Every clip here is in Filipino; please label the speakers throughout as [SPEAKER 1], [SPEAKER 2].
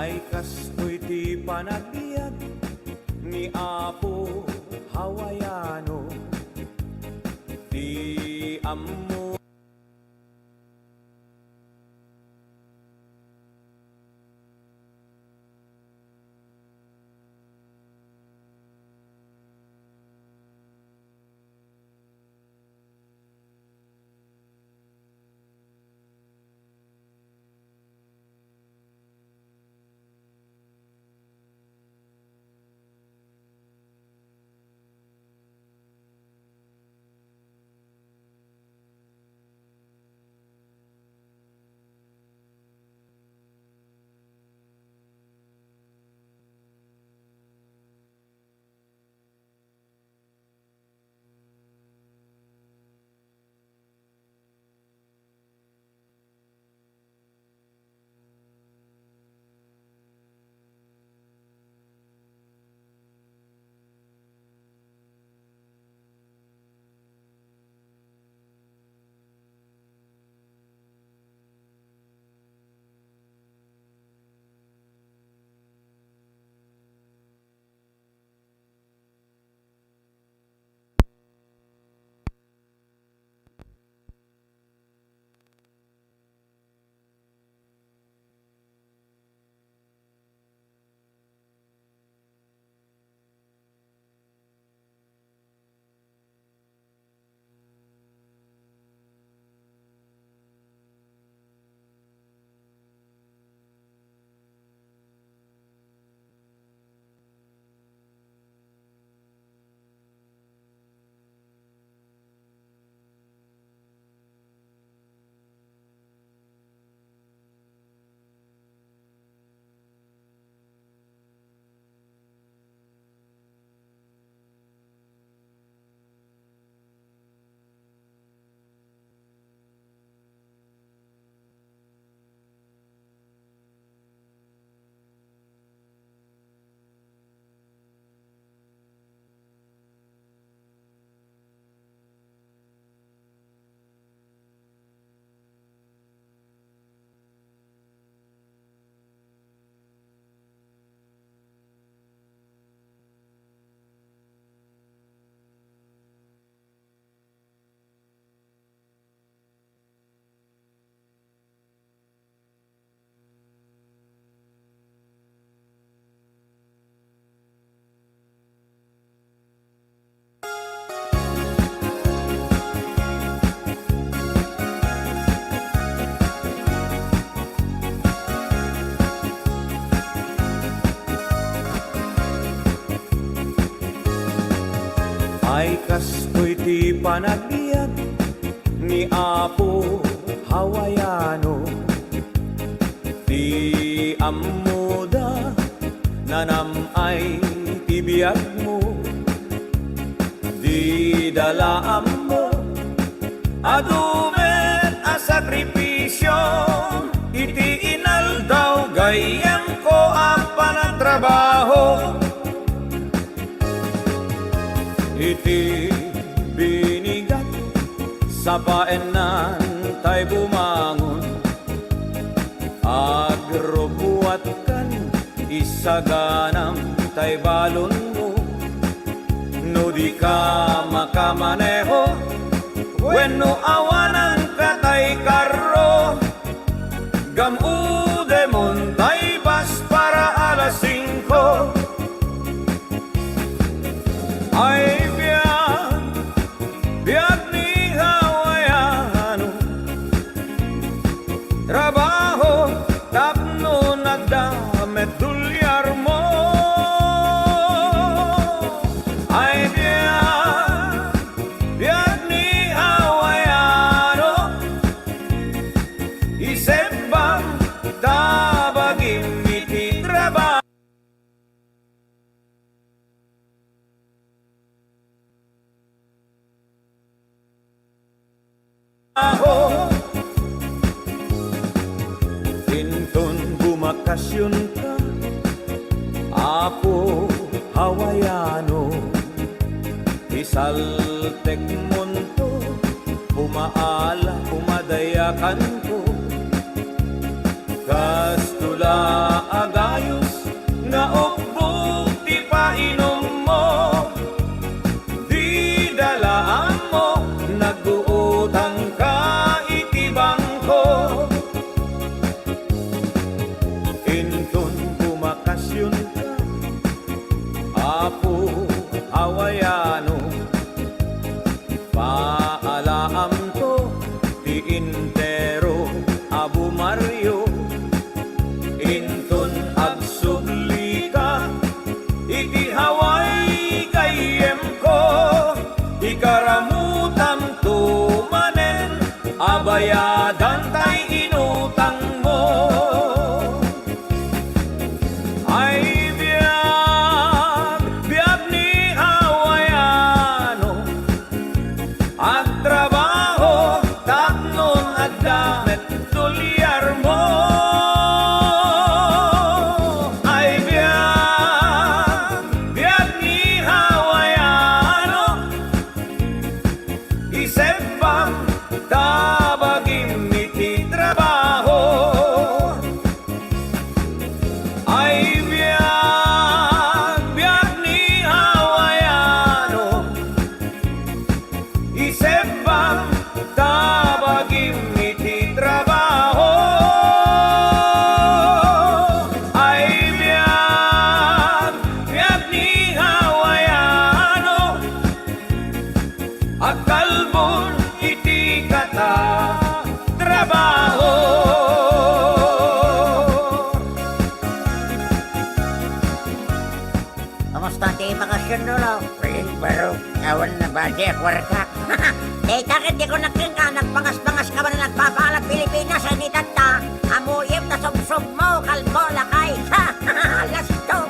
[SPEAKER 1] Ay kastoy ti panagbiag ni Apo Hawaiano, ti ammo ay kastoy ti panagbiag ni Apo Hawaiano, ti ammoda nanam ti biag mo, di dalaam mo adumen a sakripisyo, iti inaldaw gayam ko ang panagtrabaho, iti binigat sa paenan tay bumangon, agrobuat kan isaganam tay balon mo, no di ka makamaneho wenno awanan ka tay karro, gamude mon tay bas para alas 5 ay biag ni Hawaiano, trabaho tapno nagdamet dulyar mo, ay biag ni Hawaiano, isembang tabagim iti trabaho. Tinton bumakasyon ka, Apo Hawaiano, isaltek monto, umaala, umadayakan ko, kastula agay ay biag ni hawaiano isebang tabagim iti trabaho ay biag ni hawaiano akalbon iti kata trabaho.
[SPEAKER 2] Kamusta ti bakasyon nulo? Pwede baro, awan na ba di kwarta? Eh, takit di ko nakingka, nagpangas-pangas ka ba na nagpapaalag Pilipinas sa nitata? Amuyip na sumsum mo, kalbo lakay, ha? Lastog!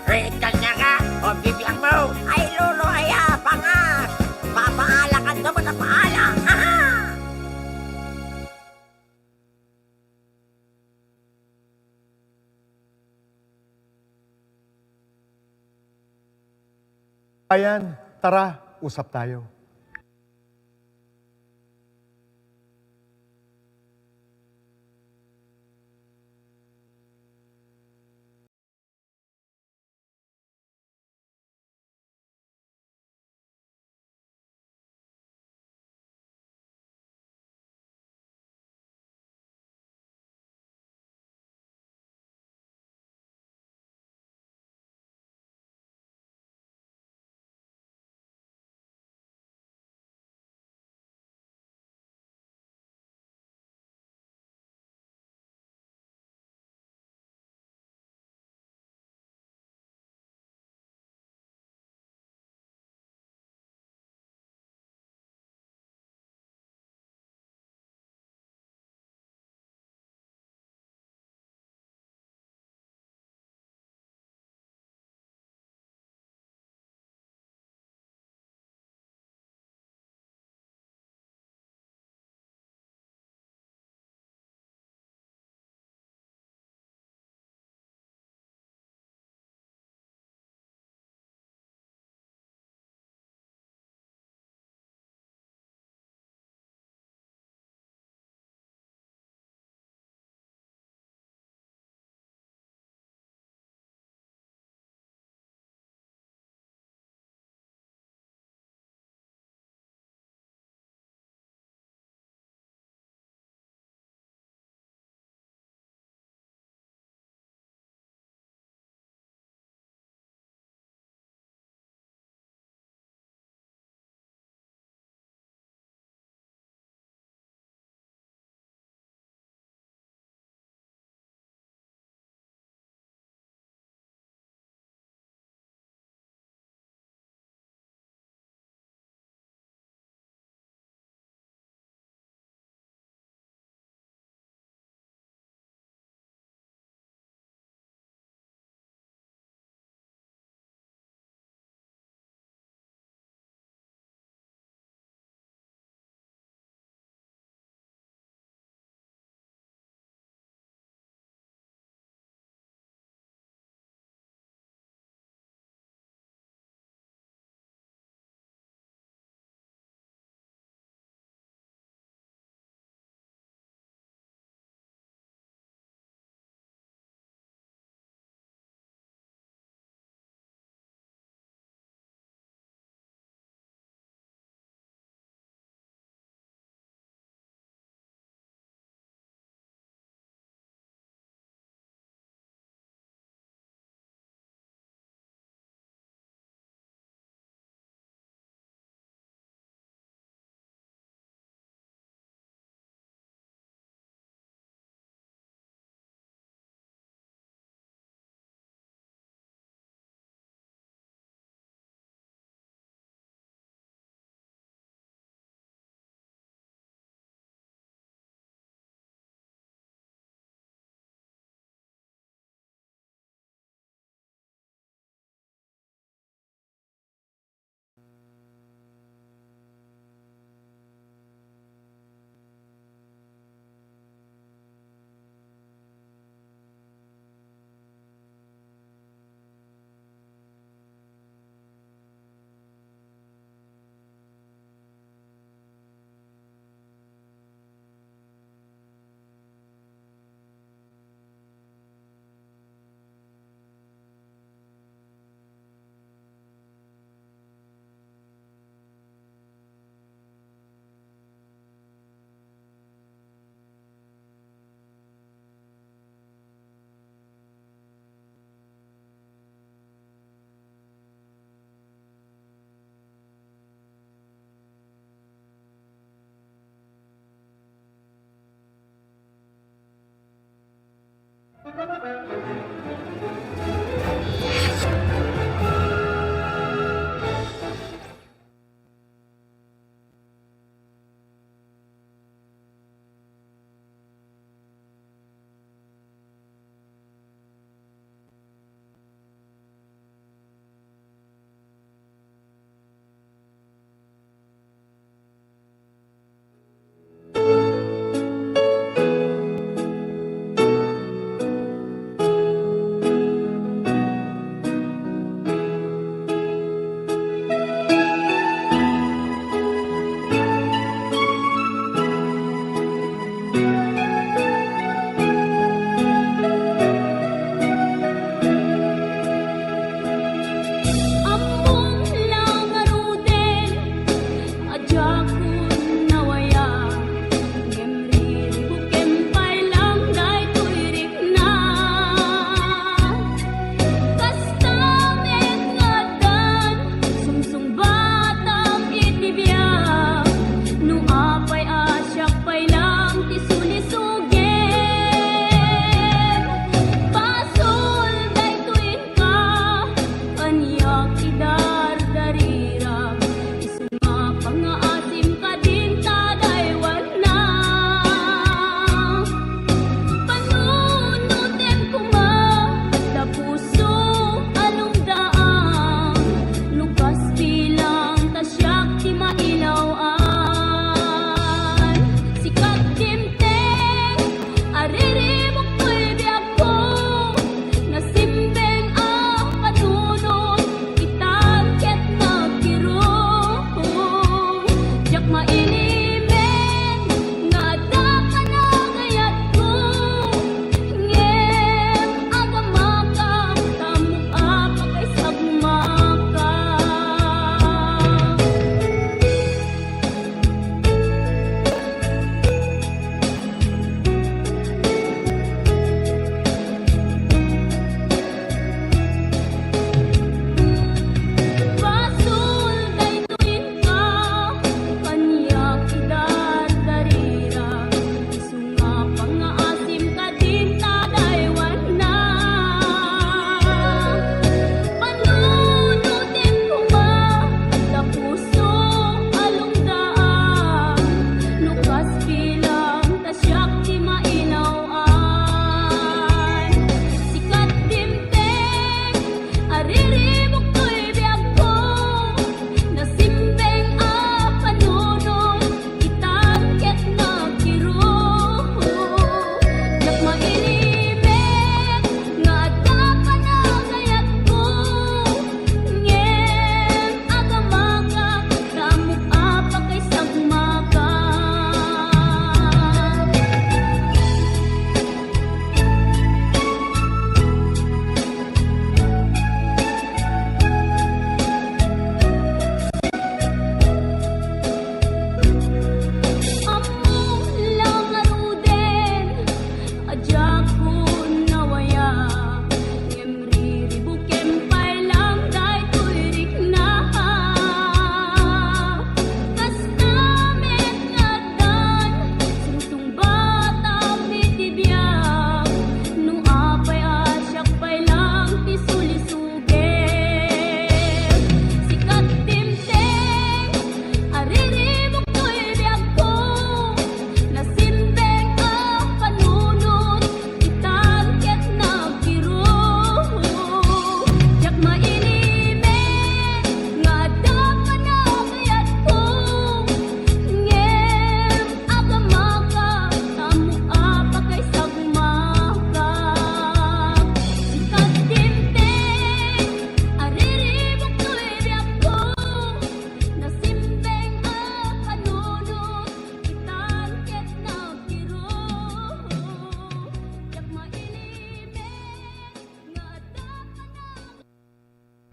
[SPEAKER 2] Pwede ka niya ka, o bibiyang mo? Ay, lulo, ay, pangas! Papaala ka doon mo na paala, ha?
[SPEAKER 3] Ayan, tara, usap tayo.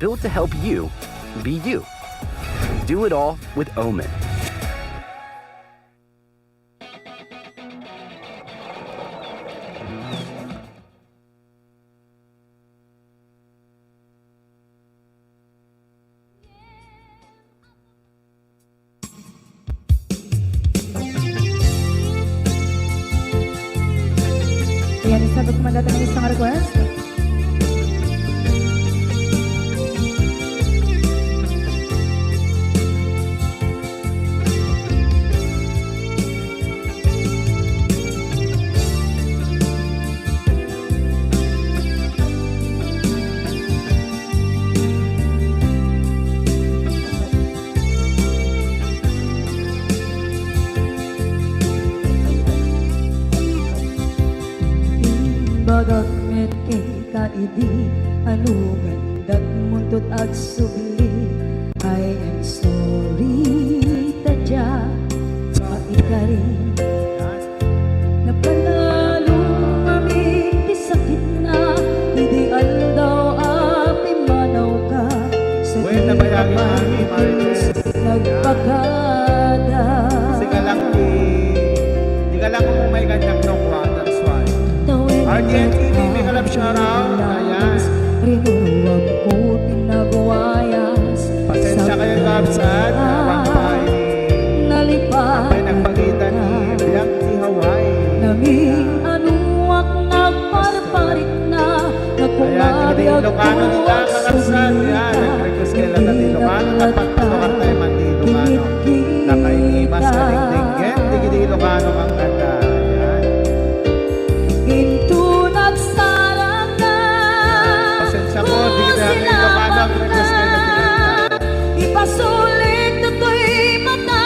[SPEAKER 4] built to help you be you. Do it all with Omen.
[SPEAKER 5] Yan Sabi ko mandata ng isang request.
[SPEAKER 6] Bagat met kay kaidi anugan dat muntot at subli. I am sorry tadya paikari napanalo kami di sakit na ideal daw api manaw ka sa
[SPEAKER 1] Buwan na bayagin namin, Marites.
[SPEAKER 6] nagpakada.
[SPEAKER 1] Di ka lang kung may ganyang nokwa, that's why. RDN TV, may kalab shoutout. Ayan.
[SPEAKER 6] Rinuruwag ko tinagwayas.
[SPEAKER 1] Pasensya kayo, Kapsat. Pangpay ni...
[SPEAKER 6] Nalipad
[SPEAKER 1] May nagpakita ni Biang si Hawaii.
[SPEAKER 6] Nanging anuak nagparparit na.
[SPEAKER 1] Ayan, hindi Ilocano nila, Kapsat. Ayan, nag-request kayo lang natin Ilocano. Napagpatukan tayo man di Ilocano. Nakainimas ka rin dinggit. Hindi Ilocano ang kanta. Ayan.
[SPEAKER 6] Ginto nagsarang na.
[SPEAKER 1] Pasensya po, di kita ang Ilocano ang request kayo lang natin.
[SPEAKER 6] Ipasulit na to'y mata.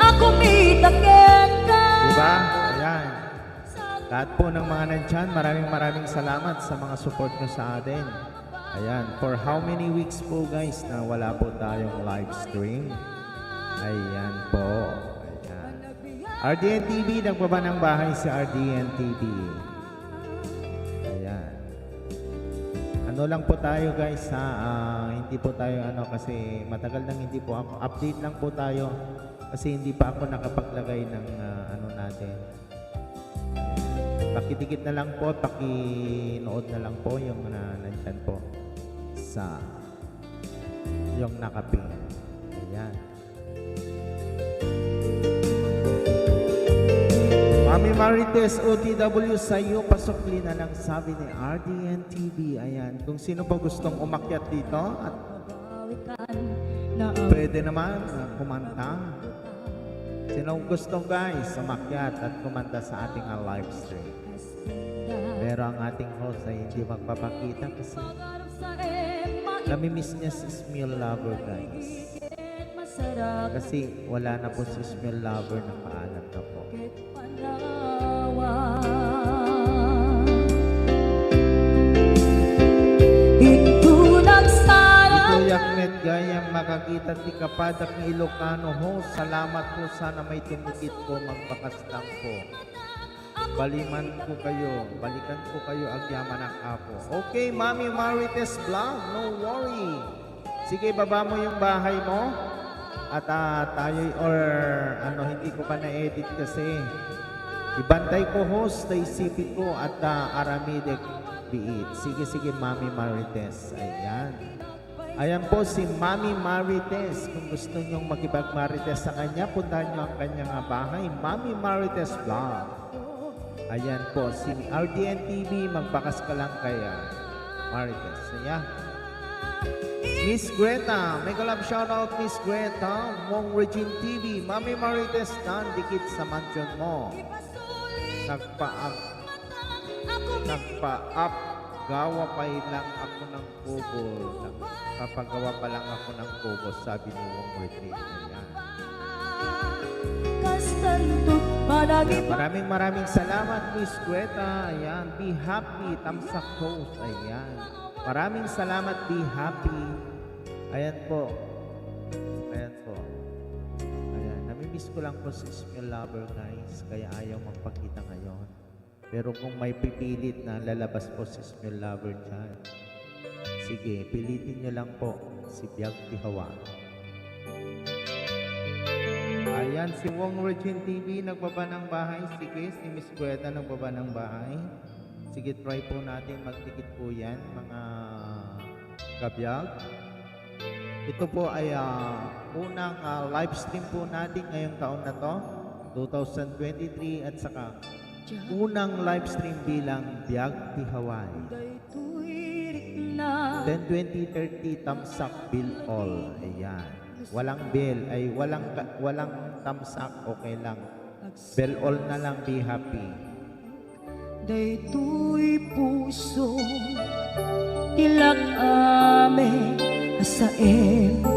[SPEAKER 6] Ako mitakit ka.
[SPEAKER 1] Diba? Ayan. Lahat po ng mga nandyan, maraming salamat sa mga support nyo sa atin. Ayan. For how many weeks po guys na wala po tayong live stream? Ayan po. Ayan. RDN TV, nagbaba ng bahay si RDN TV. Ayan. Ano lang po tayo guys ha, hindi po tayo kasi matagal nang hindi po ako, update lang po tayo kasi hindi pa ako nakapaglagay ng natin. Pakidikit na lang po, pakinood na lang po yung nandyan po sa yung nakapin. Ayan. Mami Marites, OTW sa iyo, pasukli na lang sabi ni RDN TV. Ayan, kung sino pa gustong umakyat dito at pwede naman kumanta. Sino gustong guys umakyat at kumanta sa ating live stream. Pero ang ating host ay hindi magpapakita kasi namimiss niya si Smil Lover guys. Kasi wala na po si Smil Lover, nakaalam na po.
[SPEAKER 6] Ito nagsarang
[SPEAKER 1] Ito yakmet gayang makakita ti kapadak ni Ilocano ho. Salamat po, sana may tumikit po, magpakastang po. Baliman ko kayo, balikan ko kayo agyaman ng apo. Okay, Mami Marites Vlog, no worry. Sige, baba mo yung bahay mo. At tayo, hindi ko pa na-edit kasi. Ibantay ko host, isipin ko at Aramidek Biit. Sige, Mami Marites. Ayan. Ayan po si Mami Marites. Kung gusto nyong makipag-marites sa kanya, puntahan nyo ang kanyang bahay. Mami Marites Vlog. Ayan po, si RDN TV, magbakas ka lang kaya Marites. Ayan. Miss Greta, may kalab shoutout Miss Greta. Mong Regine TV, Mami Marites, dikit sa mansion mo. Nagpa-up, gawa pa lang ako ng kubo. Kapagawa pa lang ako ng kubo, sabi ni Mong Regine. Ayan. Maraming salamat Miss Greta. Ayan, be happy, tamsak host. Ayan. Maraming salamat, be happy. Ayan po. Ayan po. Ayan, namimiss ko lang po si Smil Lover guys, kaya ayaw magpakita ngayon. Pero kung may pipilit na lalabas po si Smil Lover dyan, sige, pilitin nyo lang po si Biag Tihawa. Ayan, si Wong Regine TV nagbaba ng bahay. Sige, si Miss Greta nagbaba ng bahay. Sige, try po natin magtikit po yan, mga kabyag. Ito po ay unang live stream po natin ngayong taon na to, 2023, at saka unang live stream bilang Biag ti Hawaii.
[SPEAKER 6] na
[SPEAKER 1] 10, 20, 30, thumbs up, bill all. Ayan. Walang bill, ay walang thumbs up, okay lang. Bill all na lang, be happy.
[SPEAKER 6] daytoy puso tilak ame sa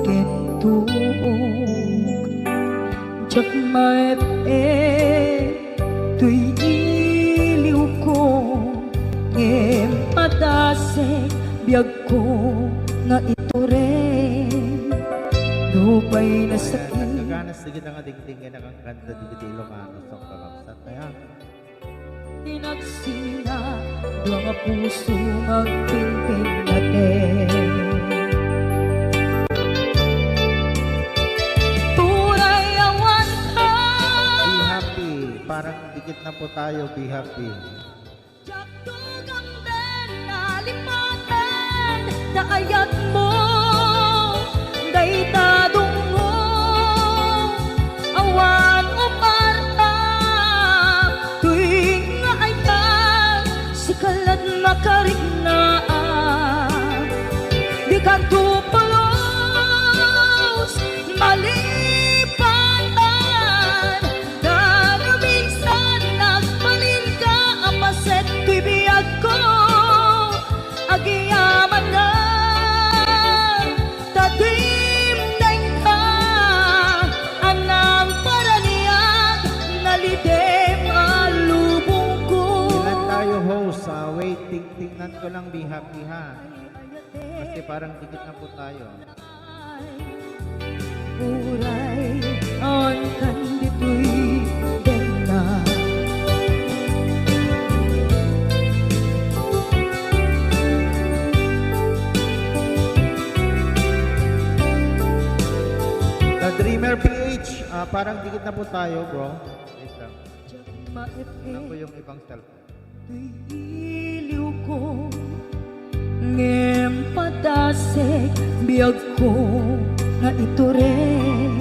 [SPEAKER 6] kentug jak maep tuy iliw ko ngem padase biag ko nga ito rin lupay na sakit
[SPEAKER 1] Nagkaganas digit ang ading-ding na kang kanta digit Ilocano song kakapsat. Ayan.
[SPEAKER 6] Tinagsina mga puso magpinpin natin Turay awan ka
[SPEAKER 1] Be happy. Parang dikit na po tayo, be happy.
[SPEAKER 6] Jaktugang din nalipatan na ayat mo Daytadong mo awan o parta tuwing nga ay ta sikalat makarignaang di ka tupulos malipatan na minsan nagpanin ka apaset tuy biyag ko agiyaman na tatimneng ka anang paraniyag nalidem alubong ko
[SPEAKER 1] Ilan tayo host? Wait, tingnan ko lang, be happy ha. Kasi parang dikit na po tayo.
[SPEAKER 6] Uray on kandito'y dena
[SPEAKER 1] The Dreamer PH, parang dikit na po tayo, bro. Wait lang. Tingnan ko yung ibang cellphone.
[SPEAKER 6] iliw ko ngem padasek biyag ko nga ito rin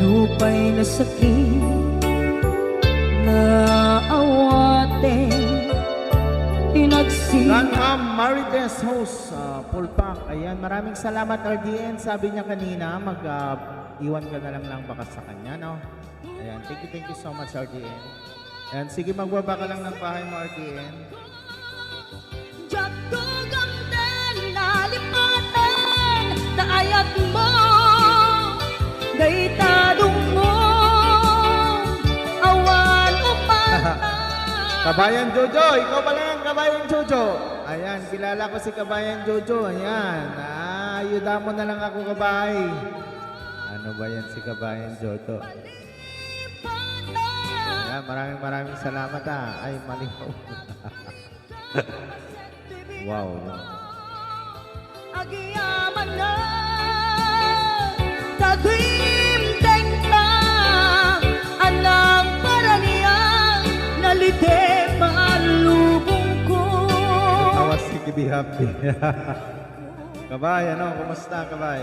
[SPEAKER 6] lupay na sakit na awaten
[SPEAKER 1] Grandma Marites host, full pack. Ayan, maraming salamat RDN. Sabi niya kanina, iwan ka na lang baka sa kanya, no? Ayan, thank you so much RDN. Ayan, sige, magbaba ka lang ng bahay mo RDN.
[SPEAKER 6] Jaktugang din nalipatan na ayat mo daytadong mo awan o pata
[SPEAKER 1] Kabayan Jojo, ikaw pala yan, Kabayan Jojo. Ayan, kilala ko si Kabayan Jojo. Ayan, ayuda mo na lang ako, kabay. Ano ba yan si Kabayan Jojo? Ayan, maraming salamat ha. Ay, malihaw. Wow.
[SPEAKER 6] agiyaman na tagimteng ka anang paraniyang nalidem alubong ko
[SPEAKER 1] Awas si Be Happy. Kabay, ano? Kumusta, Kabay?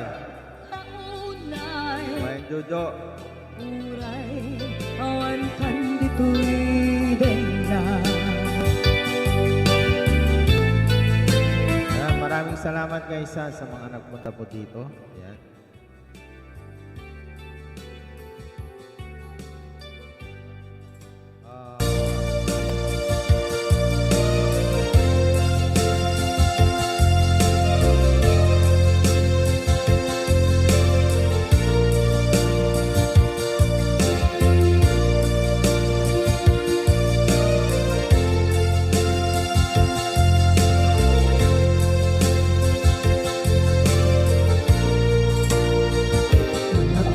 [SPEAKER 6] kaunay
[SPEAKER 1] Kabayan Jojo.
[SPEAKER 6] uray awan kandito'y dena
[SPEAKER 1] Ayan, maraming salamat guys sa mga nagpunta po dito. Ayan.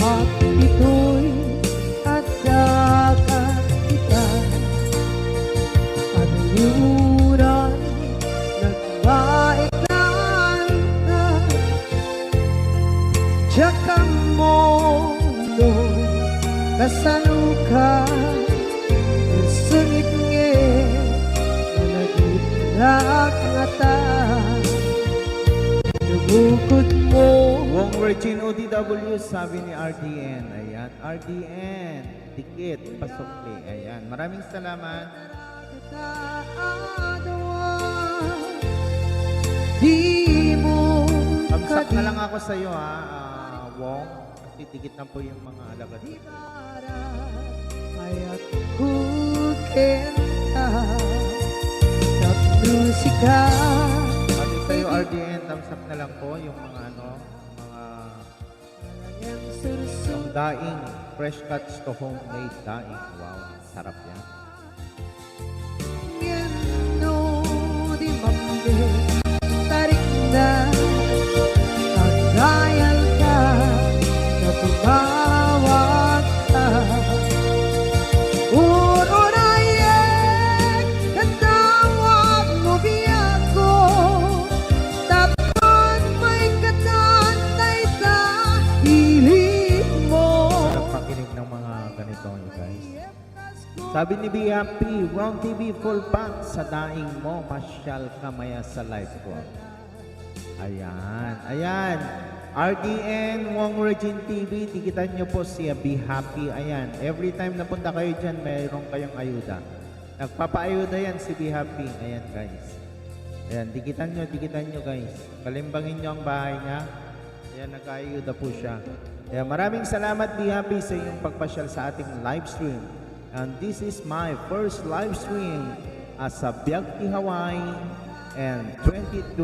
[SPEAKER 6] At ito'y agkakapitan At yuran nagbaiklan Tsaka mo no kasaluka Sungit nge Nagitnak ngata Nabukod mo
[SPEAKER 1] Wong Regine ODW, sabi ni RDN. Ayan, RDN. dikit, pasukli. Ayan, maraming salamat.
[SPEAKER 6] Di mo
[SPEAKER 1] Kamsak na lang ako sa iyo ha, Wong. Kasi dikit na po yung mga alagad.
[SPEAKER 6] Kaya't kukenta Nagmusika
[SPEAKER 1] Pati sa iyo, RDN, kamsak na lang po yung mga mga yung daing, fresh cuts to homemade daing. Wow, sarap yan.
[SPEAKER 6] Ngeno di mambe Tarik na Kagayal ka Na tumawag ka Urunayek Katawag mo biyako Tapan may katantay sa hilig mo
[SPEAKER 1] Sarap pakinig ng mga ganito, you guys. Sabi ni BMP, Wrong TV full pack sa daing mo, masyal ka maya sa live ko. Ayan, ayan. RDN, Wong Regine TV, tikitan nyo po siya, Be Happy. Ayan, every time na punta kayo dyan, mayroon kayong ayuda. Nagpapaayuda yan si Be Happy. Ayan guys. Ayan, tikitan nyo guys. Kalimbangin nyo ang bahay niya. Ayan, nag-ayuda po siya. Ayan, maraming salamat Be Happy sa iyong pagpasyal sa ating live stream. And this is my first live stream as a Biagti Hawaii and 2023,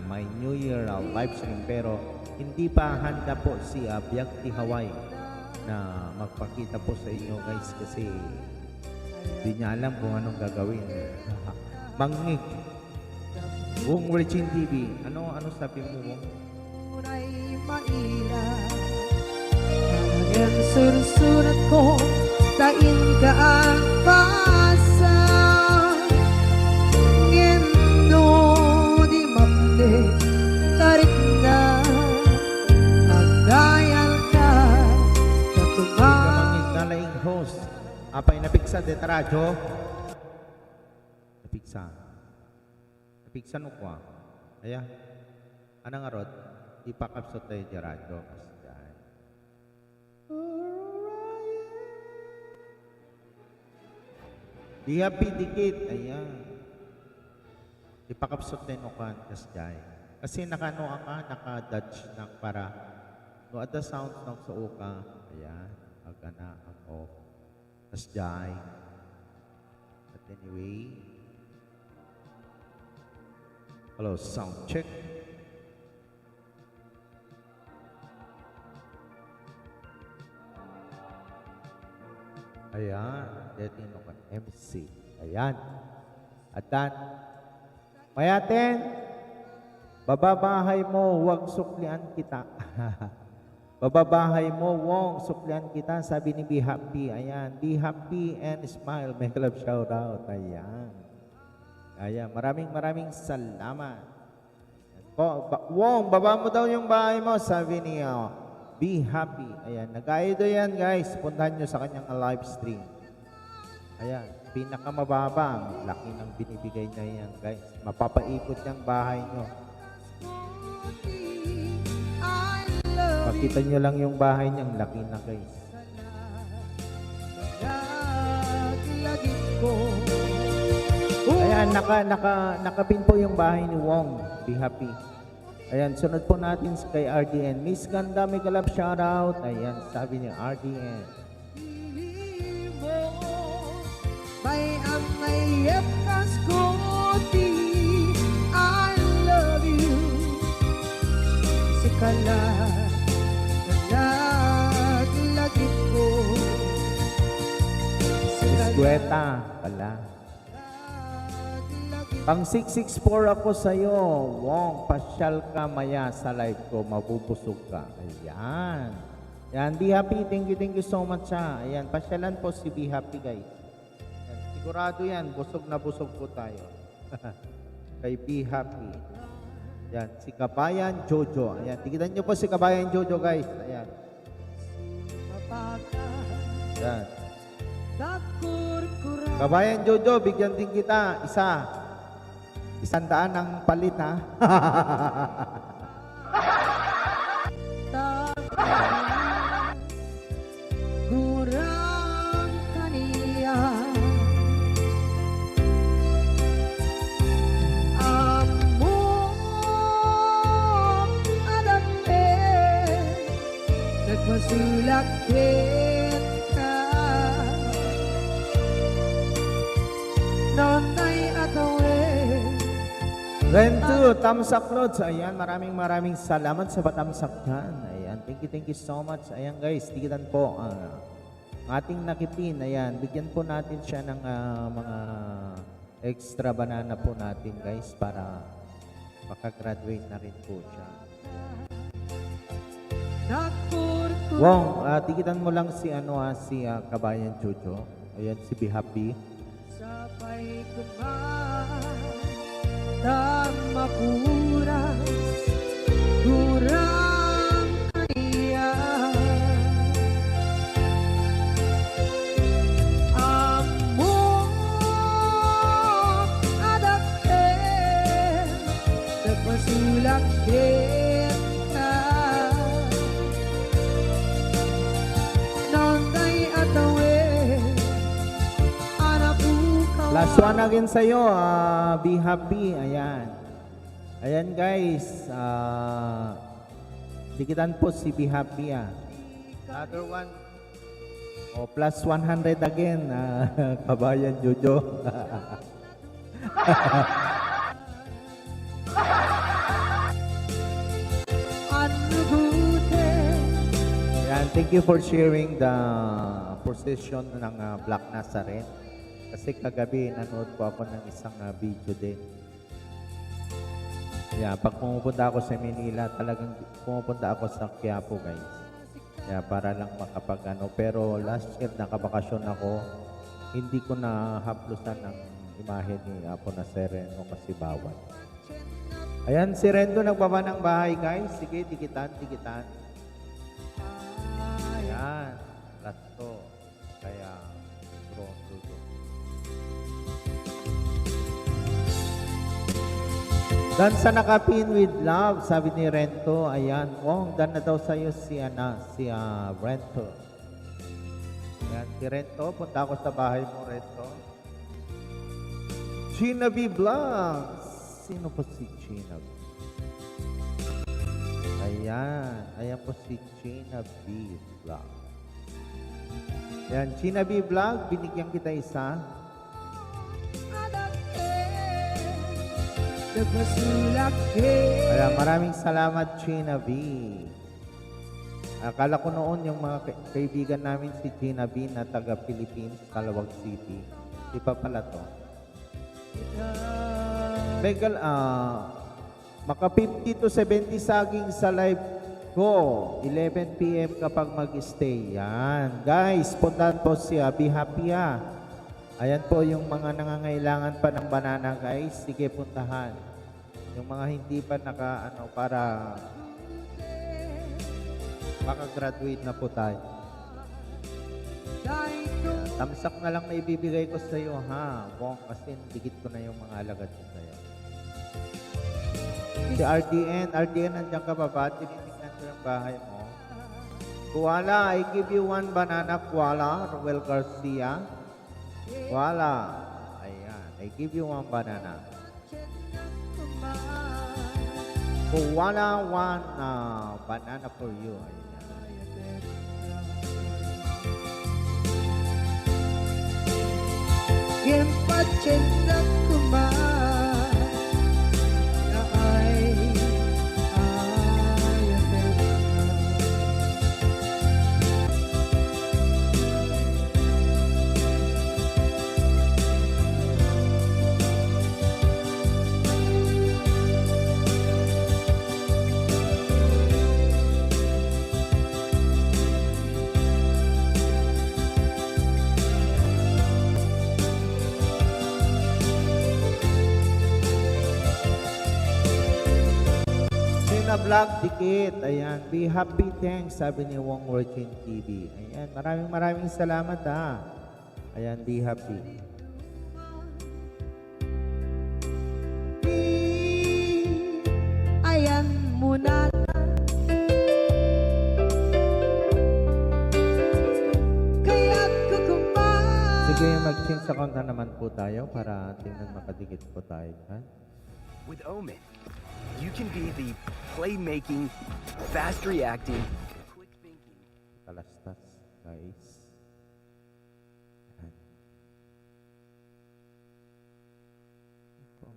[SPEAKER 1] my New Year live stream. Pero hindi pa handa po si Biagti Hawaii na magpakita po sa inyo guys kasi hindi niya alam kung anong gagawin. Mangig. Wong Regine TV. Ano sabi mo, Wong?
[SPEAKER 6] Ay maila Ang surat ko Tain ka ang pasa Ngeno di mamde Tarik na Magdayal ka Natumaw
[SPEAKER 1] Kamangig nalaing host. Apay napiksa de radyo. Napiksa. Napiksa no kwa. Aya. Anang arot? Ipakapsot tayo di radyo. Di happy dikit. Ayan. Ipakapsot tayo no kwa. Kasjay. Kasi nakano ka, naka-dodge ng para no at the sound ng suo ka. Ayan. Agana ang off. Kasjay. But anyway. Hello, sound check. Ayan, dating no MC. Ayan. Atan. Mayaten. Bababahay mo, huwag suklian kita. Bababahay mo, Wong, suklian kita. Sabi ni Be Happy. Ayan, Be Happy and smile. May club shout out. Ayan. Ayan, maraming salamat. Wong, baba mo daw yung bahay mo. Sabi ni Be Happy. Ayan, nag-aido yan guys. Puntahan nyo sa kanyang live stream. Ayan, pinakamababa. Laki ng binibigay niya yan guys. Mapapaikot yung bahay nyo. Pakita nyo lang yung bahay niyang laki na guys. Ayan, nakapin po yung bahay ni Wong. Be Happy. Ayan, sunod po natin kay RDN. Miss Ganda, may kalab shoutout. Ayan, sabi ni RDN.
[SPEAKER 6] May amayep kaskoti I love you Sikala Naglagit ko
[SPEAKER 1] Iskweta pala. Pang 664 ako sa'yo. Wong, pasyal ka maya sa live ko. Mabubusog ka. Ayan. Ayan, Be Happy. Thank you so much ha. Ayan, pasyalan po si Be Happy guys. Ayan, sigurado yan. Busog na busog po tayo. Kay Be Happy. Ayan, si Kabayan Jojo. Ayan, tigitan nyo po si Kabayan Jojo guys. Ayan. Ayan. Kabayan Jojo, bigyan din kita. Isang daan ang palit ha.
[SPEAKER 6] sulakit ka Nonay atawin
[SPEAKER 1] Rento, thumbs up loads. Ayan, maraming salamat sa patamsak dyan. Ayan, thank you so much. Ayan guys, tigitan po. Ating nakipin, ayan, bigyan po natin siya ng mga extra banana po natin guys para makagraduate na rin po siya.
[SPEAKER 6] Nakurto
[SPEAKER 1] Wong, tigitan mo lang si si Kabayan Jojo. Ayan, si Be Happy.
[SPEAKER 6] Sabay kumain Tamapuras Kurang kaya Amor adakten Nagpasulak kita Nonday atawin Anapukaw
[SPEAKER 1] Last one again sa'yo, Be Happy. Ayan. Ayan guys. Dikitan po si Be Happy. Another one. Plus 100 again. Kabayan Jojo. Ayan, thank you for sharing the position ng Black Nazareth. Kasi kagabi, nanood po ako ng isang video din. Yeah, pag pumupunta ako sa Manila, talagang pumupunta ako sa Quiapo, guys. Yeah, para lang pero last year, nakabakasyon ako. Hindi ko na haplusan ng imahe ni Apo na Sereno kasi bawal. Ayan, si Rendo nagbaba ng bahay, guys. Sige, tikitan. Ayan, last to. Kaya, pronto to. Dan sa nakapin with love, sabi ni Rento, ayan, Wong, dan na daw sa'yo si Rento. Ayan, si Rento, punta ako sa bahay mo, Rento. Gina B. Vlogs. Sino po si Gina B? Ayan po si Gina B. Vlogs. Ayan, Gina B. Vlog, binigyan kita isa. Kaya maraming salamat, Gina B. Akala ko noon yung mga kaibigan namin si Gina B na taga Philippines, Calawag City. Di pa pala to. Legal, maka 50 to 70 saging sa live ko. 11 PM kapag mag-stay. Yan. Guys, puntahan po si Be Happy. Ayan po yung mga nangangailangan pa ng banana, guys. Sige, puntahan. Yung mga hindi pa para makagraduate na po tayo. Tamsak na lang na ibibigay ko sa iyo, Bong, kasi dikit ko na yung mga alagad ko sa iyo. Si RDN, nandiyan ka ba ba? Tinitingnan ko yung bahay mo. Kuala, I give you one banana, Kuala, Roel Garcia. Kuala, ayan, I give you one banana. Kuala, one banana for you. Ayan.
[SPEAKER 6] Yang pacenda kumain ay
[SPEAKER 1] na vlog dikit. Ayan, Be Happy, thanks, sabi ni Wong Virgin TV. Ayan, maraming salamat Ayan, Be Happy.
[SPEAKER 6] ayan muna kaya't kukumain.
[SPEAKER 1] Sige, mag-change sa konta naman po tayo para tingnan makadikit po tayo.
[SPEAKER 4] With Omen, you can be the playmaking, fast reacting, quick thinking.
[SPEAKER 1] Kalastas, guys. Yan. Ito.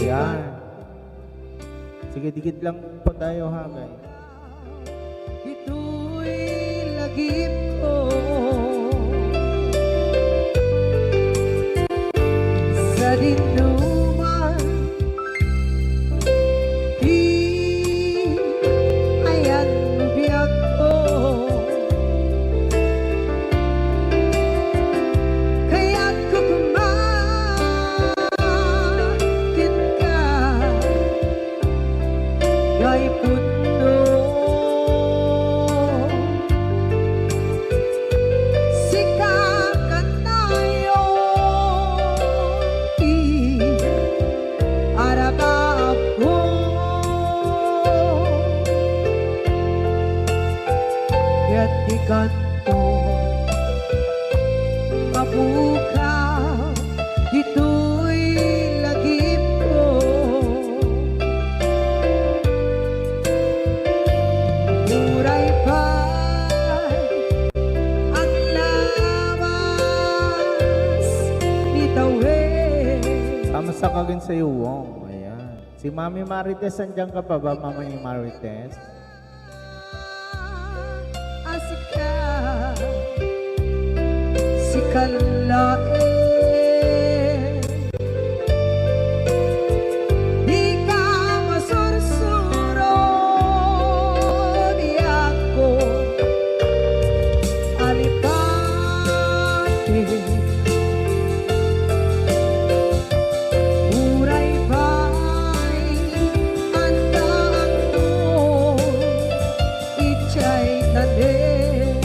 [SPEAKER 1] Ayan. Sige, dikit lang po tayo ha, guys.
[SPEAKER 6] Ito'y lagip ko sa dinuman. Di ayan biyak ko, kaya't kukumakin ka kay puno. Sikakan tayo, araba ako. Kaya't ikanto mabukaw, ito'y lagip ko. Muray pa'y ang lawas nitawid.
[SPEAKER 1] Kamusta ka rin sa'yo, Wong? Ayan. Si Mami Marites, andyan ka pa ba, Mami Marites?
[SPEAKER 6] Asika si kalae, di ka masursuro, di ako alipate. Muray pa'y andaan mo, itsa'y tanim.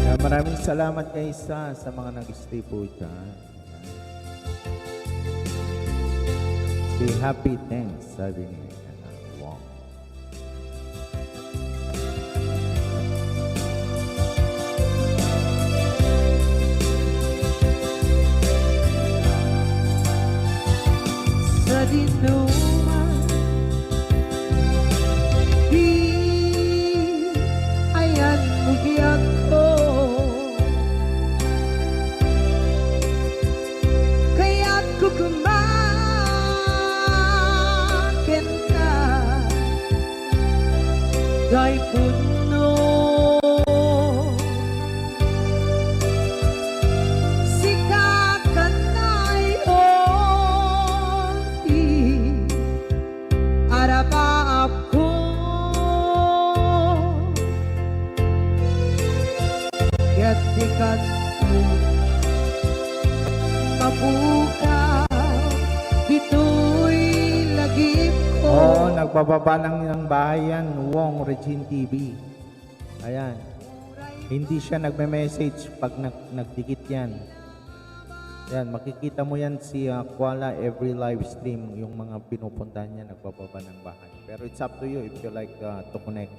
[SPEAKER 1] Kaya maraming salamat kay Isa sa mga nag-stay po dyan. Ayan. Be happy, thanks, sabi ni Wong.
[SPEAKER 6] Sa dinuman, di ayan bugiyak ko, kaya't kukumakin ka kay puno. Sikakan tayo, araba ako. Kaya't ikat mo mabukaw, ito'y lagip ko.
[SPEAKER 1] Oo, nagbababa lang ng bahay yan, Wong Regine TV. Ayan. Hindi siya nagme-message pag nagdikit yan. Yan, makikita mo yan si Kuala every live stream, yung mga pinupuntahan niya, nagbababa ng bahay. Pero it's up to you if you like to connect.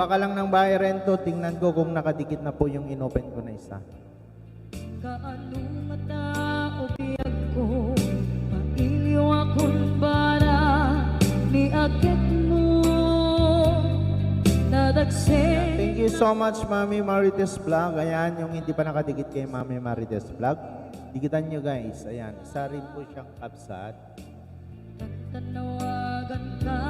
[SPEAKER 1] baba ka lang ng bahay rento, tingnan ko kung nakadikit na po yung inopen ko na isa.
[SPEAKER 6] Kaano mata o biyag ko, mailiw akong bara ni agad mo nadagsin.
[SPEAKER 1] Thank you so much, Mami Marites Vlog. Ayan, yung hindi pa nakadikit kay Mami Marites Vlog. Dikitan nyo guys. Ayan, isa rin po siyang kapsat.
[SPEAKER 6] Tanawagan ka,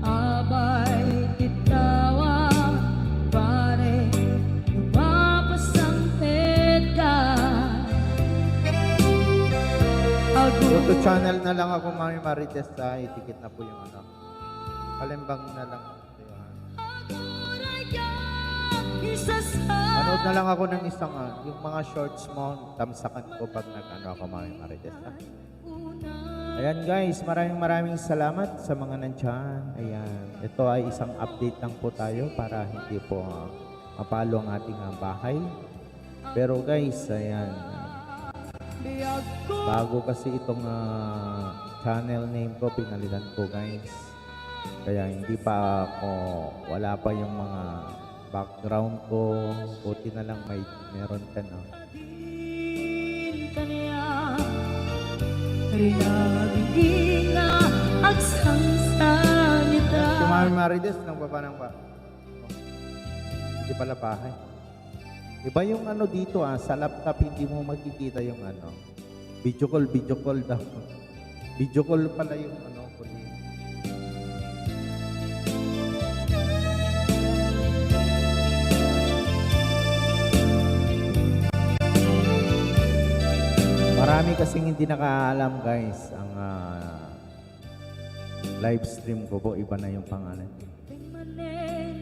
[SPEAKER 6] abay titawa, pare, lumapasangpit ka.
[SPEAKER 1] Auto channel na lang ako, Mami Marites. Itikit na po yung ano. Kalimbang na lang. Manood na lang ako ng isang, yung mga shorts mo, tamsakan ko pag nag-ano ako, Mami Marites. Ayan guys, maraming salamat sa mga nandyan. Ayan, ito ay isang update lang po tayo para hindi po mapalo ang ating bahay. Pero guys, ayan, bago kasi itong channel name ko, pinalitan ko guys. Kaya hindi pa ako, wala pa yung mga background ko. Buti na lang meron ka no.
[SPEAKER 6] Rinabigina at sangsanita.
[SPEAKER 1] Si Mami Marites, nagpapanang pa. Hindi pala bahay. Iba yung ano dito sa laptop hindi mo makikita yung ano. Video call daw. Video call pala yung ano ko dito. Marami kasing hindi nakaalam guys ang live stream ko po, iba na yung pangalan.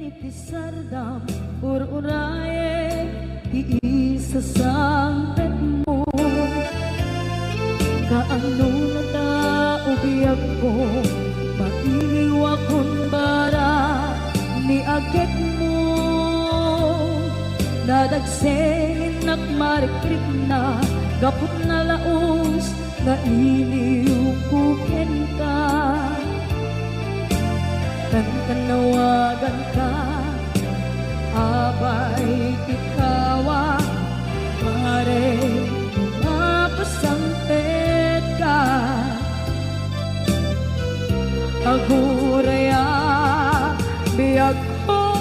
[SPEAKER 6] Itisardam, ururaye, iisa sangpet mo. Kaano na taubiyag ko, mailiw akong bara ni agad mo. Nadagsengin at marikrip na, gapot na laos, na iliw kuken ka. Tanawagan ka, abay tikawa, pare, mapasangpet ka. Aguraya, biyag ko.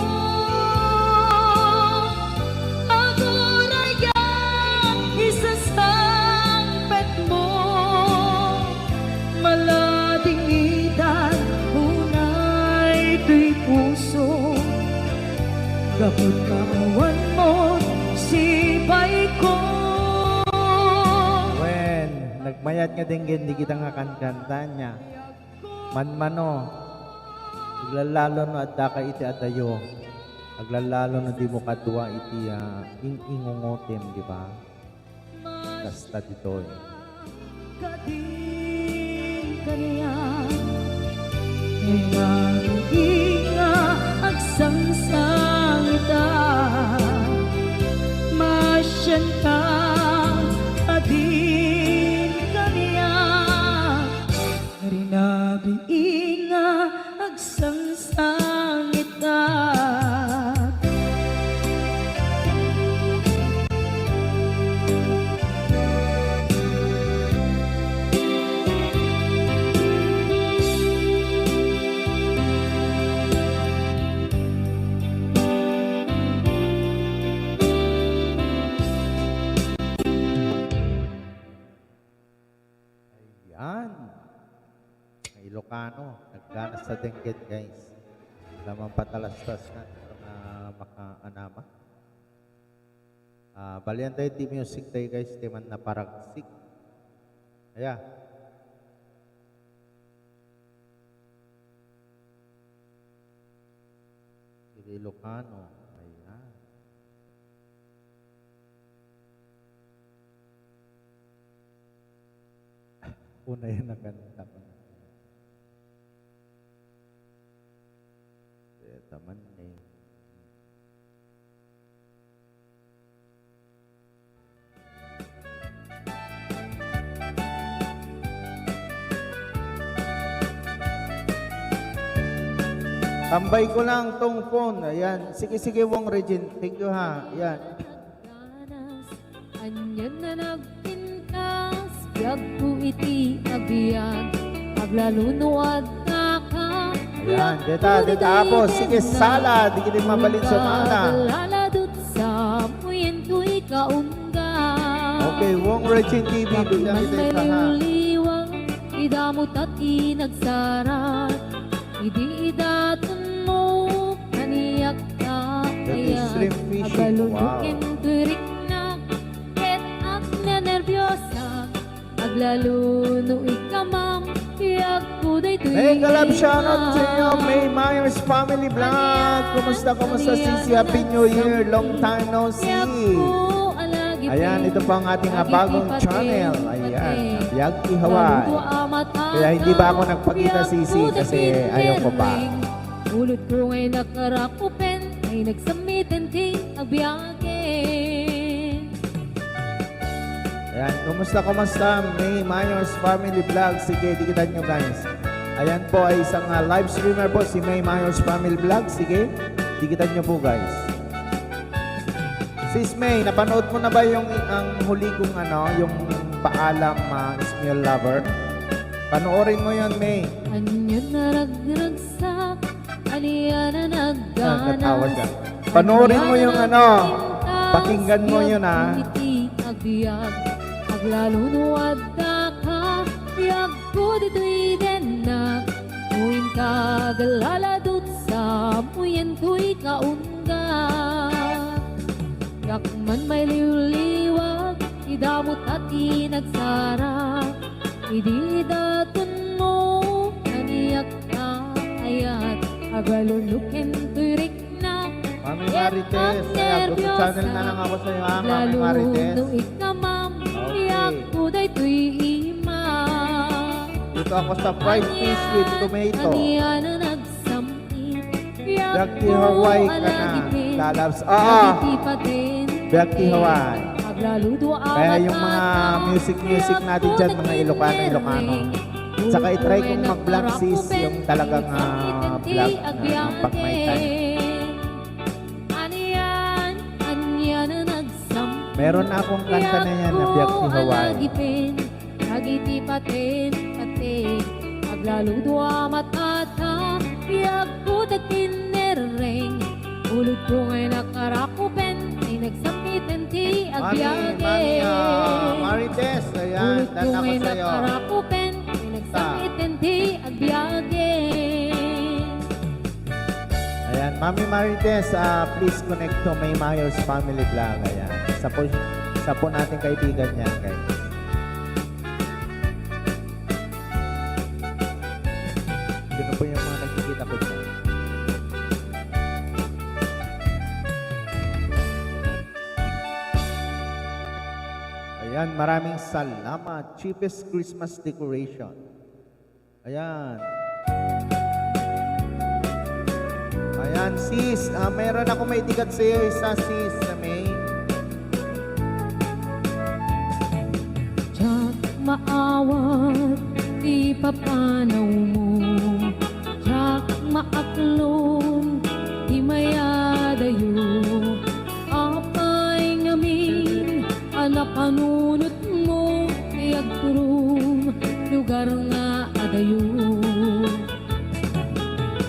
[SPEAKER 6] Aguraya, isasangpet mo. Malading idan, ito'y puso, gapot kawan mo, sibay ko.
[SPEAKER 1] When nagmayat nga din hindi kita nga kanta niya. Manmano, aglalalo no adda ka iti adayo. Aglalalo no di mo kadwa iti ingungotem, di ba? Basta dito
[SPEAKER 6] Kading kaniya, nga agsangsangita, masyan ka, adin kaniya, rinabi nga agsangsangita.
[SPEAKER 1] Ilocano, nagganas sa Dengue guys. Lamang patalastas na makaanama. Balian tayo di music tayo guys, timan na paragsik. Kaya. Ilocano. Ayan. Una yan nakanta ko. Taman eh. Tambay ko lang tong phone. Ayan. Sige, Wong Regine. Thank you ha. Ayan.
[SPEAKER 5] Anyan na nagpintas, biyag ko iti abiyag, paglalunuad na ka.
[SPEAKER 1] Ayan. Deta. Apos. Sige, sala. Di kita mabalin sa mana.
[SPEAKER 5] Laladot sa muyen ko'y kaungga.
[SPEAKER 1] Okay, Wong Regine TV. Bigyan kita
[SPEAKER 5] May
[SPEAKER 1] isa ha.
[SPEAKER 5] liwang, idamot at inagsarat. Idi idatun mo, kaniyak ka.
[SPEAKER 1] That is shrimp fishing. Wow.
[SPEAKER 5] Turik na, ket at nenervyosa. Aglaluno ikamam, iyak ko day tuwi.
[SPEAKER 1] Hey, galap shoutout sa inyo. May Myers Family Vlog. Kumusta Sisi? Happy New Year. Long time no see. Ayan, ito pa ang ating bagong channel. Ayan, Biagti Hawaii. Kaya hindi ba ako nagpakita Sisi kasi ayaw ko pa.
[SPEAKER 5] Ulod ko ngay nakarakupen, ay nagsamitan ting agbiyakin.
[SPEAKER 1] Ayan, kumusta? May Myers Family Vlog. Sige, dikitan nyo guys. Ayan po ay isang live streamer po si May Myers Family Vlog. Sige, dikitan nyo po guys. Sis May, napanood mo na ba yung ang huli kong yung paalam Ismael Lover? Panoorin mo yon May.
[SPEAKER 5] Anyan na ragragsak, aniya na
[SPEAKER 1] Natawa siya.
[SPEAKER 5] nagganas.
[SPEAKER 1] Panoorin mo yung pakinggan mo yun
[SPEAKER 5] Iti agbiag, aglalunuad na ka, biyag ko dito'y denak. Muin ka galaladot sa muyan ko'y kaunggak. Yakman may liwliwag, idamot at inagsarak. Idi datun mo, kaniyak ka ayat, agalulukin turik na.
[SPEAKER 1] Mami Marites, kaya good channel na lang ako sa iyo ha, Mami Marites.
[SPEAKER 5] Laluno ikamam, iyak ko day tuy ima.
[SPEAKER 1] Dito ako sa fried fish with tomato.
[SPEAKER 5] Aniya na nagsamit,
[SPEAKER 1] Biagti Hawaii ka na. Lalabs. Biagti Hawaii. Kaya yung mga music natin dyan, mga Ilocano. Saka itry kong mag-vlog sis, yung talagang vlog pag may time. Meron na akong kanta na yan na Biagti Hawaii.
[SPEAKER 5] Agiti paten, aglaludo matata, biag ko tinereng. Ulod ko ngay nakarakupen, ay nagsamitan ti agbiage.
[SPEAKER 1] Marites, ayan,
[SPEAKER 5] Ulod ko
[SPEAKER 1] tanda ko
[SPEAKER 5] ngay
[SPEAKER 1] sa'yo.
[SPEAKER 5] nakarakupen, ay nagsamitan ti agbiage.
[SPEAKER 1] Ayan, Mami Marites, please connect to May Myers Family Vlog. Ayan, isa po nating kaibigan yan, guys. Yun po yung mga nakikita ko dyan. Ayan, maraming salamat. Cheapest Christmas decoration. Ayan. Ayan, sis. Meron ako may tigat sa iyo. Isa, sis, na May.
[SPEAKER 5] Tiyak maawat, di papanaw mo. Tiyak maaklong, di mayadayo. Apay ngamin, anak kanunot mo. Iagturum, lugar nga adayo.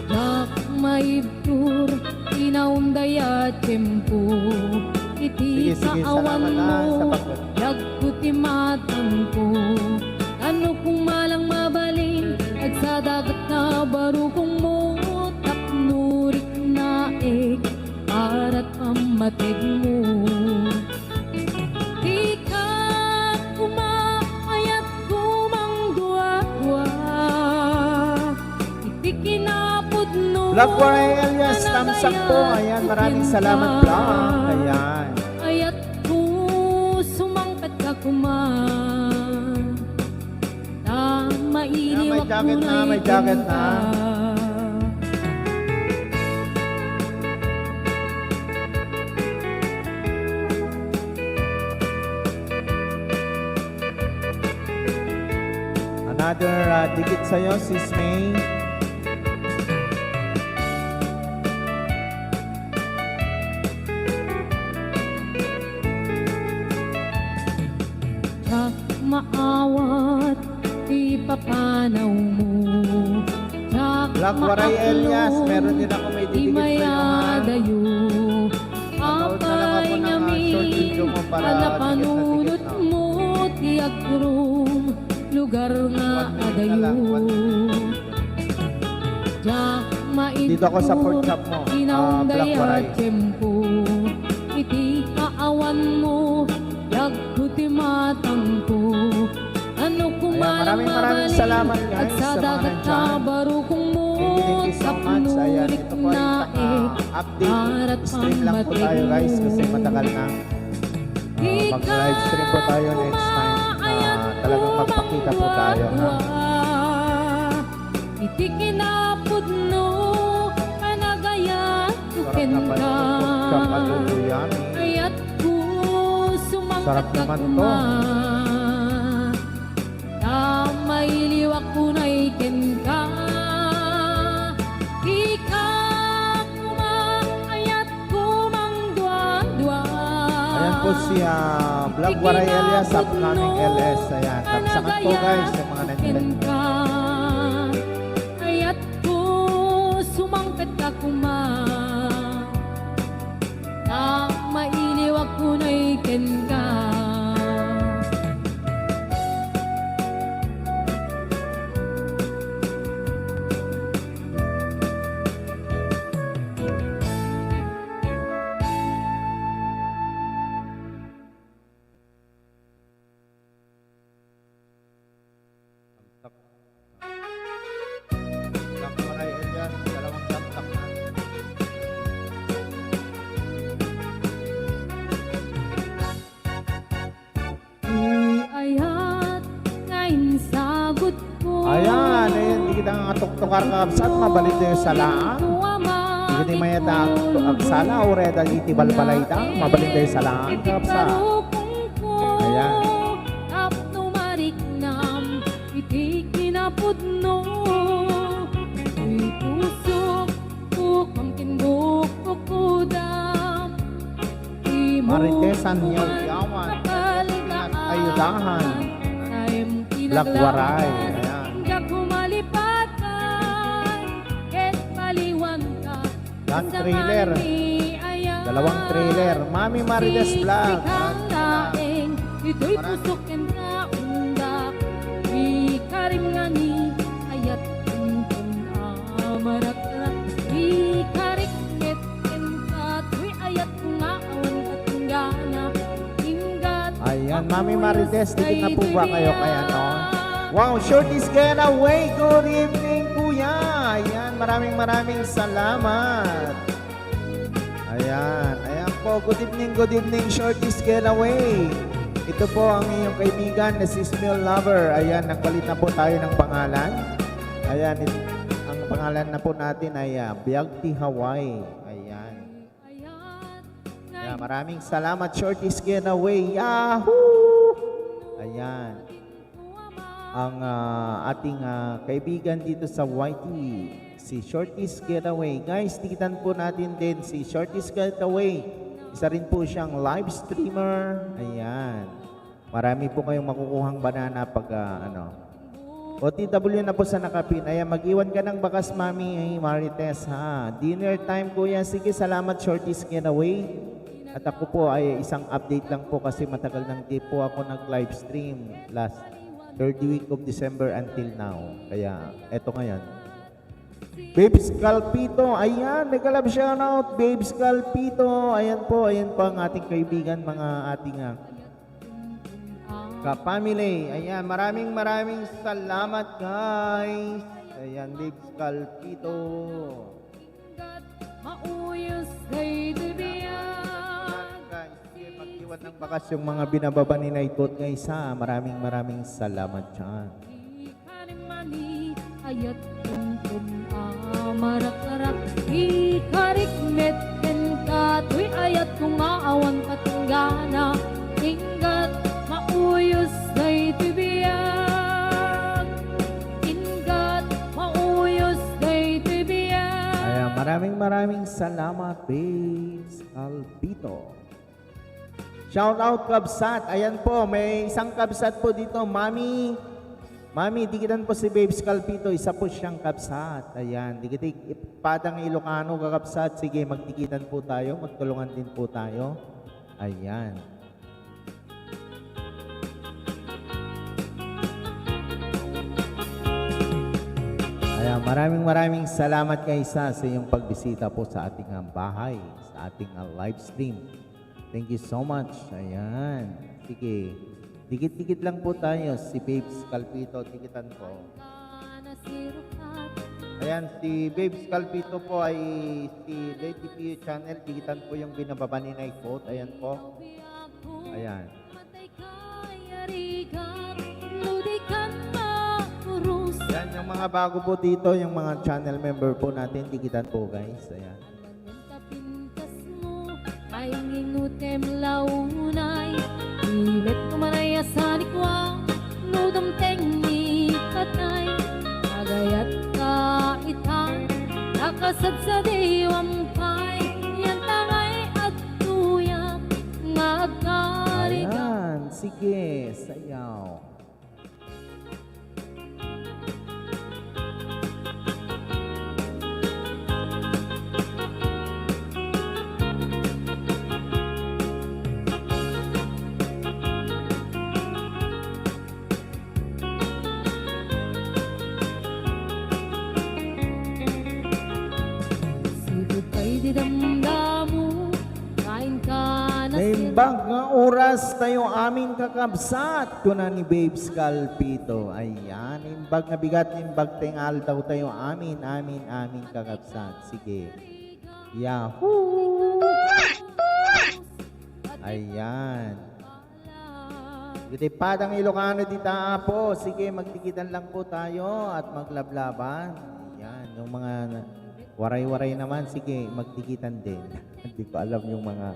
[SPEAKER 5] Tiyak maibtur, inaundaya tempo. Iti
[SPEAKER 1] Sige,
[SPEAKER 5] kaawan
[SPEAKER 1] salamat sa
[SPEAKER 5] mo.
[SPEAKER 1] pagod.
[SPEAKER 5] Yagkuti matampo, ano kung malang mabaling, at sa dagat na barukong mo, tapnurik na para't pamatig mo. Di ka kumakayat kumangguwa, iti kinapod no.
[SPEAKER 1] Black Warrior Elias, thumbs up po. Ayan, maraming salamat, Black. Ayan.
[SPEAKER 5] Ayat ko sumangkat ka kuman. Mainiwak
[SPEAKER 1] jacket na, may jacket na. Another dikit sa'yo, sis May.
[SPEAKER 5] papanaw mo.
[SPEAKER 1] Black Waray Elias, meron din ako may
[SPEAKER 5] Di
[SPEAKER 1] didikit sa iyo, ha?
[SPEAKER 5] mayadayo.
[SPEAKER 1] Manood na lang ako
[SPEAKER 5] Apay
[SPEAKER 1] ng short video mo para
[SPEAKER 5] alapanunot
[SPEAKER 1] dikit na dikit,
[SPEAKER 5] mo ti agrum lugar nga
[SPEAKER 1] One minute na lang,
[SPEAKER 5] adayo.
[SPEAKER 1] 1 minute.
[SPEAKER 5] Jak maid
[SPEAKER 1] Dito ako sa pork chop mo,
[SPEAKER 5] inaong
[SPEAKER 1] Black
[SPEAKER 5] daya
[SPEAKER 1] Waray.
[SPEAKER 5] tiyempo. Iti kaawan mo, yagko ti matang ko. Ano kung
[SPEAKER 1] Ayan, maraming salamat, guys,
[SPEAKER 5] at sa
[SPEAKER 1] sa mga
[SPEAKER 5] dagat
[SPEAKER 1] nandyan.
[SPEAKER 5] na baro kong mo
[SPEAKER 1] Thank you so much. Ayan, ito po ay update. Stream lang po tayo guys kasi matagal na. Mag-live stream po tayo next time. Talagang magpakita po tayo, ha?
[SPEAKER 5] Iti kinapod no, anagaya
[SPEAKER 1] Sarap
[SPEAKER 5] tuken
[SPEAKER 1] naman
[SPEAKER 5] ka.
[SPEAKER 1] ito. Kapaluto yan.
[SPEAKER 5] Ayat ko sumangkat
[SPEAKER 1] Sarap
[SPEAKER 5] ka
[SPEAKER 1] naman to.
[SPEAKER 5] kuma. Damay liwak ko na iken ka. Ika kuma, ayat ko mang duwa-duwa.
[SPEAKER 1] Ayan po si Black Waray Elias, upcoming LS. Ayan, tapsakan po guys yung mga nandiyan.
[SPEAKER 5] Ka, ayat ko sumangkat ka kuma. Na mailiwag ko na iken ka.
[SPEAKER 1] Black Waray Elias, dalawang tamtak na.
[SPEAKER 5] Ayat ngayon sagot ko.
[SPEAKER 1] Ayan, hindi kita nga tuktukar kapsat, mabalit tayo sa laang. Hindi kita mayata aksala, ureda iti balbalay ta, mabalit tayo sa laang kapsat. Ayan.
[SPEAKER 5] Tapno mariknam, iti kinapudno. Uy puso, kukang kindok kukudam.
[SPEAKER 1] Maritesan niya, yawan. Ayudahan. Black Waray. Ayan. Dan trailer. Dalawang trailer. Mami Marites Vlog.
[SPEAKER 5] Ito'y pusokin ka undak. Ikarim nga ni ayat kuntun amarak-rak. Ikarik ngetin ka. Tuy ayat nga awan katunggana. Ingat.
[SPEAKER 1] Ayan, Mami Marites, dikit na po ba kayo kaya no? Wow, shorties getaway. Good evening, kuya. Ayan, maraming salamat. Ayan po. Good evening, shorties getaway. Ito po ang inyong kaibigan na si Smell Lover. Ayan, nagpalit na po tayo ng pangalan. Ayan, ang pangalan na po natin ay Biagti Hawaii. Ayan. Ayan, maraming salamat, shorties getaway. Yahoo! Ayan. Ang ating kaibigan dito sa YT, si Shorties Getaway. Guys, tikitan po natin din si Shorties Getaway. Isa rin po siyang live streamer. Ayan. Marami po kayong makukuhang banana pag OTW na po sa nakapin. Ayan, mag-iwan ka ng bakas, Mami Marites, ha. Dinner time, kuya. Sige, salamat, Shorties Getaway. At ako po ay isang update lang po kasi matagal nang di po ako nag-live stream last third week of December until now. Kaya, eto ngayon. Babes Calpito, ayan, nag-love shoutout, Babes Calpito. Ayan po ang ating kaibigan, mga ating ka-family. Ayan, maraming salamat, guys. Ayan, Babes Calpito.
[SPEAKER 5] Mauyos ay dibiyan.
[SPEAKER 1] Guys, sige, mag-iwan ng bakas yung mga binababa ni Naikot, guys, ha. Maraming salamat dyan.
[SPEAKER 5] Ikarimani ayat kuntun amarak-arak. Ikarik meten ka. Tuy ayat kung maawan katunggana. Ingat mauyos ay dibiyan. Ingat mauyos ay dibiyan.
[SPEAKER 1] Ayan, maraming salamat, Babes Calpito. Shout out Kabsat. Ayan po, may isang Kabsat po dito, Mami Mami, dikitan po si Babes Calpito, isa po siyang kabsat. Ayan, dikitik, Padang Ilocano kakabsat. Sige, magdikitan po tayo, magtulungan din po tayo. Ayan. Ayan, maraming salamat kay Isa sa iyong pagbisita po sa ating bahay, sa ating live stream. Thank you so much. Ayan. Sige. Dikit-dikit lang po tayo. Si Babes Calpito, dikitan po. Ayan, si Babes Calpito po ay si Lady Pio Channel. Dikitan po yung binababa ni Night Quote. Ayan po. Ayan. Ayan, yung mga bago po dito, yung mga channel member po natin, dikitan po guys. Ayan.
[SPEAKER 5] Ay ngingutem launay Ilet kumanaya sa likwa Nudom tengni katay Agayat kaitan Nakasad sa diwampay Yan tangay at tuyak Ngagkariga
[SPEAKER 1] Ayan, sige, sayaw.
[SPEAKER 5] Sibot kay didamdamu Kain ka na
[SPEAKER 1] Naimbag nga oras tayo amin kakabsat ko na ni Babes Calpito. Ayan, imbag na bigat, imbag tingal daw tayo amin kakabsat. Sige. Yahoo! Ayan. Giti Padang Ilocano dita po. Sige, magtikitan lang po tayo at maglablaban. Ayan, yung mga waray-waray naman, sige, magtikitan din. Hindi ko alam yung mga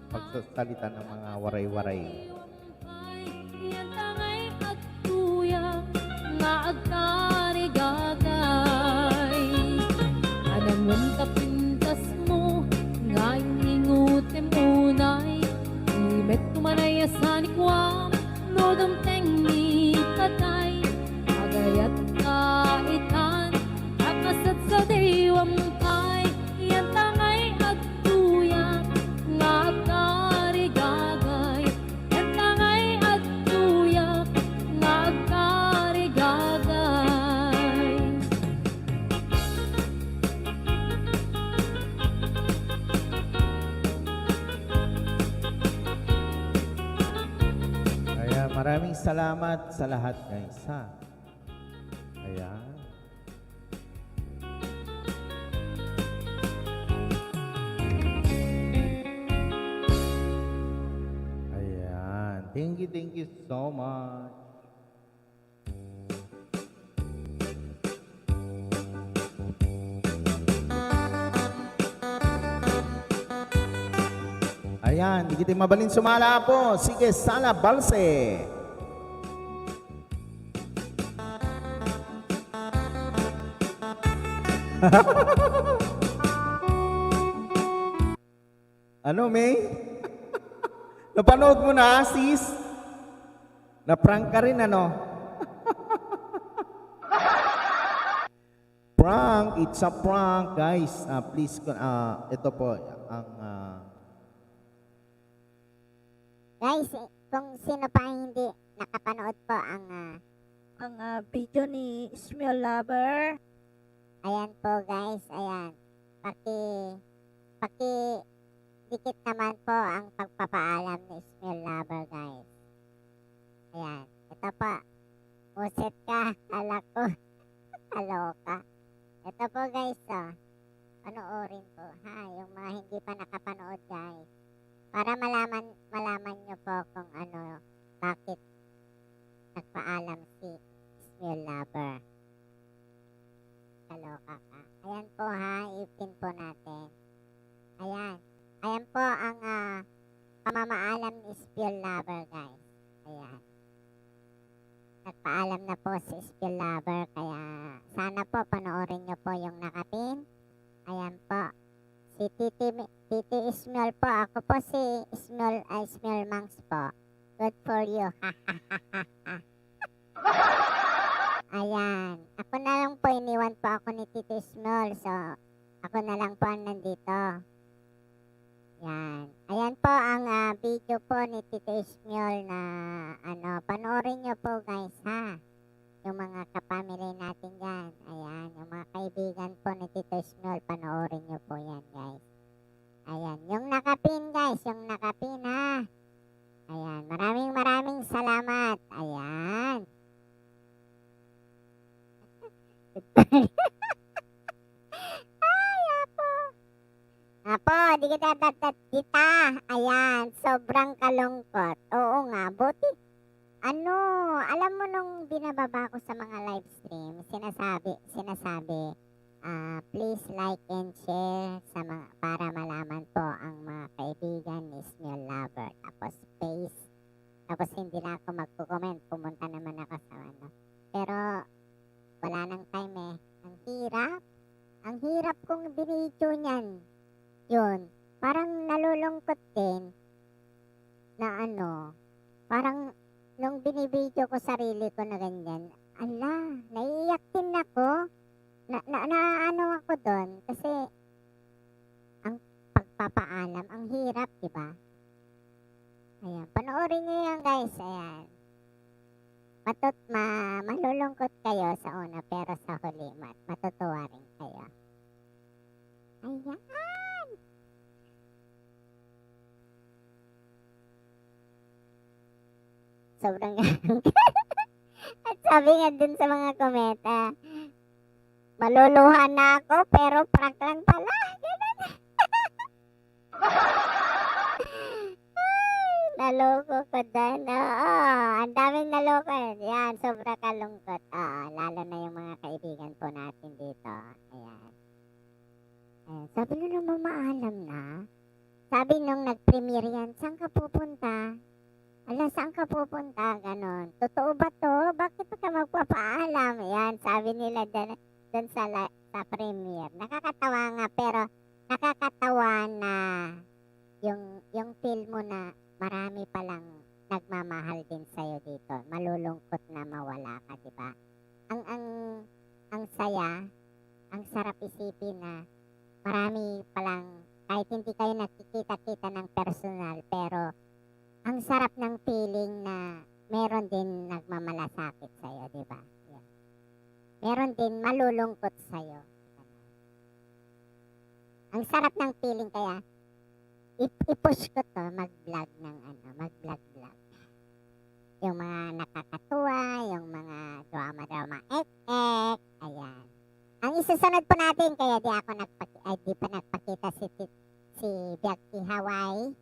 [SPEAKER 1] pagsasalita ng mga waray-waray.
[SPEAKER 5] Yan tangay at tuyak Ngagkarigagay Anamon kapintas mo Ngayon ingutem unay Imet kumanaya sa nikwam Nodom tengni katay Agayat kaitan Akasat sa diwam kay Yan tangay at tuyak Ngagkarigagay Yan tangay at tuyak Ngagkarigagay
[SPEAKER 1] Kaya maraming salamat sa lahat guys ha. Ayan. Ayan. Thank you so much. Ayan, di kita mabalin sumala po. Sige, Sala Balse. Ano, May? Napanood mo na, sis? Na-prank ka rin, ano? Prank, it's a prank, guys. Please, ito po, ang...
[SPEAKER 2] Guys, kung sino pa hindi nakapanood po ang
[SPEAKER 6] video ni Smell Lover.
[SPEAKER 2] ayan po guys, ayan. Paki dikit naman po ang pagpapaalam ni Smell Lover guys. Ayan, ito po. Puset ka, kala ko. Kaloka. Ito po guys, panoorin po ha, yung mga hindi pa nakapanood guys. Para malaman nyo po kung bakit nagpaalam si Smell Lover. Kaloka ka. Ayan po ha, ipin po natin. Ayan. Ayan po ang pamamaalam ni Smell Lover guys. Ayan. Nagpaalam na po si Smell Lover, kaya sana po panoorin nyo po yung nakapin. Ayan po. Si Titi Smell po. Ako po si Smell Mangs po.
[SPEAKER 7] Good for you. Ayan. Ako na lang po, iniwan po ako ni Tito Small. So, ako na lang po ang nandito. Yan. Ayan po ang video po ni Tito Small na panoorin nyo po guys ha. Yung mga kapamilya natin yan. Ayan. Yung mga kaibigan po ni Tito Small, panoorin nyo po yan guys. Ayan. Yung nakapin guys. Yung nakapin ha. Ayan. Maraming salamat. Ayan. Ay, Apo, di kita kita. Ayan, sobrang kalungkot. Oo nga, buti. Alam mo nung binababa ko sa mga live stream, sinasabi, please like and share sa mga, para malaman po ang mga kaibigan ni Smule Lover. Tapos space. Tapos hindi na ako magko-comment, pumunta naman ako sa Pero, wala nang time eh. Ang hirap kong binidyo niyan. Yun, parang nalulungkot din na parang nung binibidyo ko sarili ko na ganyan, naiiyak din ako. Ako doon kasi ang pagpapaalam, ang hirap, diba? Ayan, panoorin niyo yan guys, ayan. Malulungkot kayo sa una pero sa huli matutuwa rin kayo. Ayan! Sobrang at sabi nga dun sa mga komenta, maluluhan na ako pero prank lang pala. Ganun. Naloko ko dun. Ang daming naloko. Yan, sobra kalungkot. Lalo na yung mga kaibigan po natin dito. Ayan. Sabi nyo naman maalam na. Sabi nung nag-premiere yan, saan ka pupunta? Saan ka pupunta? Ganon. Totoo ba to? Bakit ka magpapaalam? Yan, sabi nila dun sa premiere. Nakakatawa nga, pero nakakatawa na yung feel mo na marami palang nagmamahal din sa'yo dito. Malulungkot na mawala ka, diba? Ang saya, ang sarap isipin na marami palang, kahit hindi kayo nakikita-kita ng personal, pero ang sarap ng feeling na meron din nagmamalasakit sa'yo, diba? Yeah. Meron din malulungkot sa'yo. Ang sarap ng feeling, kaya i-push ko to, mag-vlog ng mag-vlog. Yung mga nakakatuwa, yung mga drama, ayan. Ang isusunod po natin, kaya di pa nagpakita si Biagti Hawaii.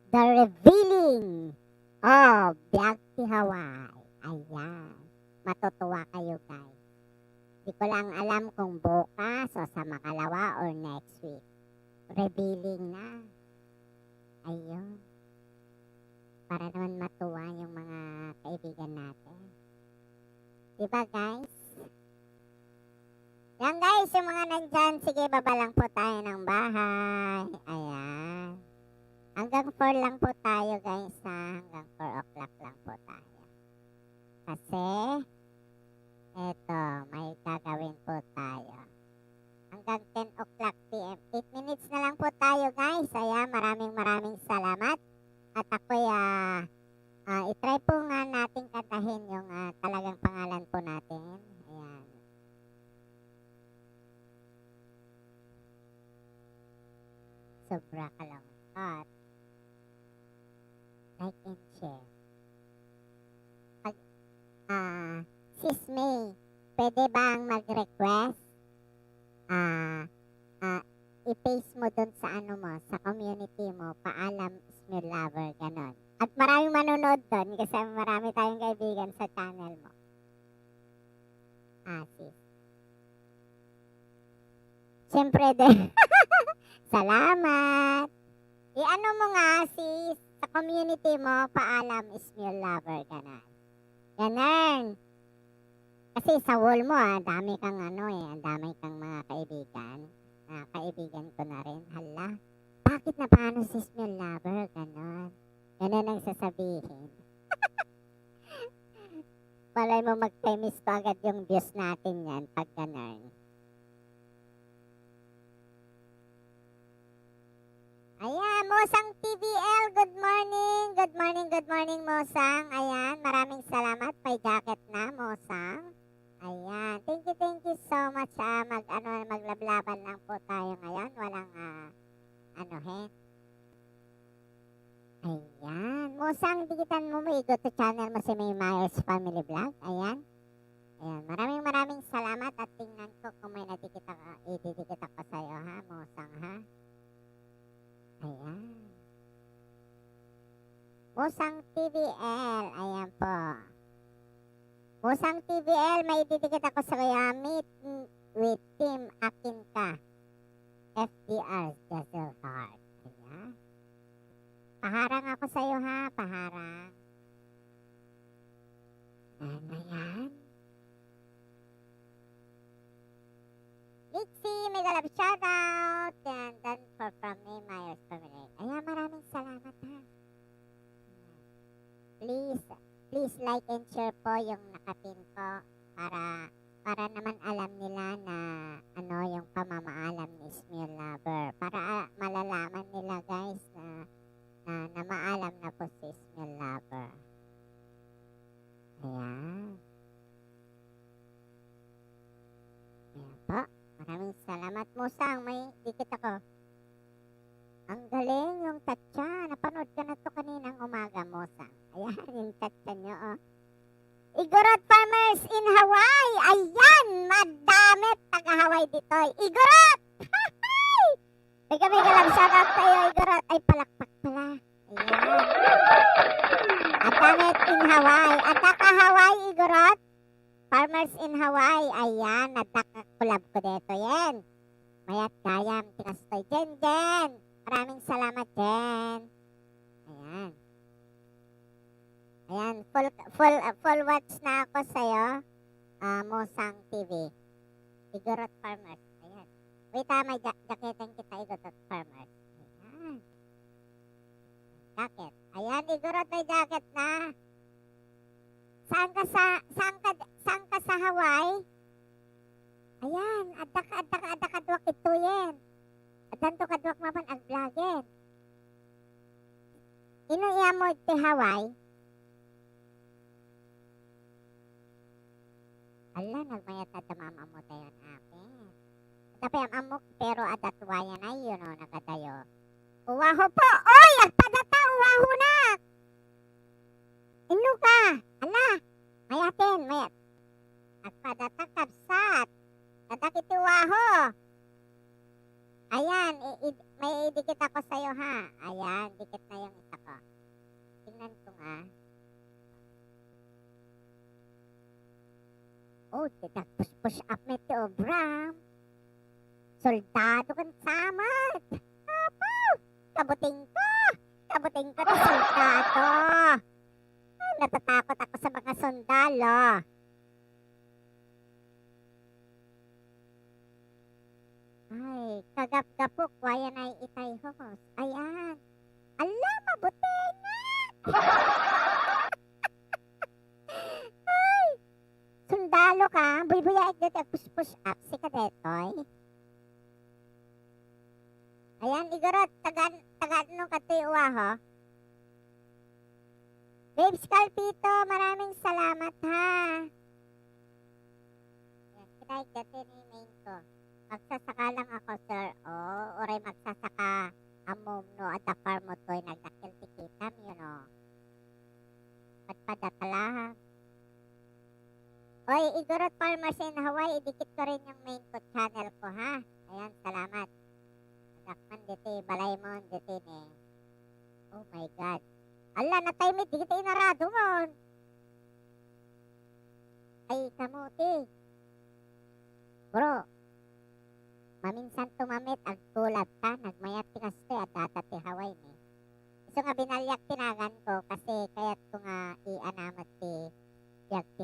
[SPEAKER 7] The revealing of Biagti Hawaii. Ayan. Matutuwa kayo guys. Di ko lang alam kung bukas o sa makalawa or next week. Revealing na. Ayun. Para naman matuwa yung mga kaibigan natin. Diba guys? Yan guys, yung mga nandyan, sige baba lang po tayo ng bahay. Ayan. Hanggang 4 lang po tayo guys ha. Hanggang 4 o'clock lang po tayo. Kasi, eto, may gagawin po tayo. Hanggang 10 o'clock PM. 8 minutes na lang po tayo guys. Ayan, maraming salamat. At ako'y itry po nga natin kantahin yung talagang pangalan po natin. Ayan. Sobra kalungkot. Like and share. Sis May, pwede bang mag-request? I-paste mo dun sa sa community mo, paalam Smule Lover, ganon. At maraming manonood dun kasi marami tayong kaibigan sa channel mo. Sis. Siyempre din. Salamat. I-ano mo nga sis, sa community mo, paalam Smule Lover, ganon. Ganon. Kasi sa wall mo, dami kang dami kang mga kaibigan. Kaibigan ko na rin. Hala, bakit na paano si Smule Lover? Ganon. Ganun ang sasabihin. Malay mo mag-famous pa agad yung views natin yan pag ganun. Ayan, Mosang TVL, good morning. Good morning, good morning, Mosang. Ayan, maraming salamat. May jacket na, Mosang. Ayan, thank you so much. Maglablaban lang po tayo ngayon. Walang, Ayan, Mosang, dikitan mo igot sa channel mo si May Myers Family Vlog. Ayan. Ayan, maraming salamat at tingnan ko kung may ididikit ako sa'yo, ha, Mosang, ha? Ayan. Musang TVL. Ayan po. Musang TVL, may ididikit ako sa kaya meet with Team Akinka. FDR Jessel Heart. Ayan. Paharang ako sa'yo, ha? Paharang. Ayan. Nixie, may galap shoutout. And then from me, Myers Family. Ayan, maraming salamat, ha. Please like and share po yung nakapin ko para naman alam nila na yung pamamaalam ni Smule Lover. Para malalaman nila, guys, na maalam na po si Smule Lover. Ayan. Ayan po. Maraming salamat, Musang. May dikit ako. Ang galing yung tatsa. Napanood ka na to kaninang umaga, Musang. Ayan, yung tatsa nyo, oh. Igorot Farmers in Hawaii. Ayan, madami taga-Hawaii dito. Igorot! Mega lang, shoutout sa'yo, Igorot. Ay, palakpak pala. Ayan. Adamit in Hawaii. Ataka Hawaii, Igorot. Farmers in Hawaii. Ayan, nataka-collab ko dito. Yan. Mayat kayam. Tinastoy. Jen. Maraming salamat, Jen. Ayan. Ayan. Full watch na ako sa'yo. Mosang TV. Igorot Farmers. Ayan. Wait, may jaketan kita, Igorot Farmers. Ayan. Jacket. Ayan, Igorot, may jacket na. Saan ka sa Hawaii? Ayan, adaka ito yan. Adanto kadwak maman ang vlogger. Ino iya mo iti Hawaii? Ala, nagmayat at mama mo tayo na akin. Tapi ang amok, pero adatwayan ay yun o, nakatayo. Uwaho po! Oy! Agpadata! Uwaho na! Ino ka! Ala! Mayatin! Agpadata kapsat! Tatakiti uwaho! Ayan, may idikit ako sa'yo, ha? Ayan, dikit na yung isa ko. Tingnan ko nga. Oh, tidak push up meteo, Bram. Soldado kan samat. Apo, kabuting ko na soldado. Ay, natatakot ako sa mga sundalo. Ay, kagap-gapok, wayan ay itay hos. Ayan. Ala, mabutingan! Ay, sundalo ka, buy-buya dito, push up, si kadetoy. Ayan, Igorot, taga nung katuiwa, ho. Babes Calpito, maraming salamat, ha. Ayan, kinahig dati ni main ko. Magsasaka lang ako, sir. Oray magsasaka amom no at the farm mo to'y nagdakil tikitam, yun o. Padpadatala. Oy, Igorot Farmers in Hawaii, idikit ko rin yung main ko channel ko, ha? Ayan, salamat. Nadakman dito, balay mo, dito ni. Oh my God. Ala, natay-mit, dito inarado mo. Ay, kamuti. Bro, maminsan tumamit ang tulad ka, nagmayat ti kaste at datati Hawaii ni. Iso nga binalyak tinagan ko kasi kaya't ko nga i-anamat ti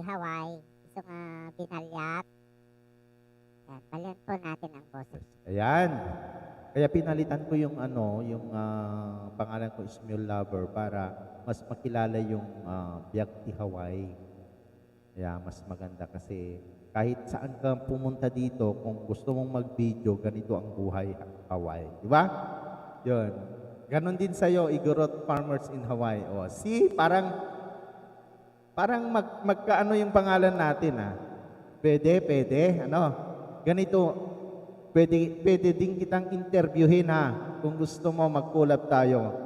[SPEAKER 7] Hawaii. Iso nga binalyak. Yan, balian po natin ang boses.
[SPEAKER 1] Ayan. Kaya pinalitan ko yung pangalan ko is Mule Lover para mas makilala yung Biak ti Hawaii. Kaya mas maganda kasi kahit saan ka pumunta dito, kung gusto mong mag-video, ganito ang buhay Hawaii. Di ba? Yun. Ganon din sa'yo, Igorot Farmers in Hawaii. O, see, parang magkaano yung pangalan natin, ah. Pwede, ano? Ganito, pwede din kitang interviewin, ha. Kung gusto mo, mag-collab tayo.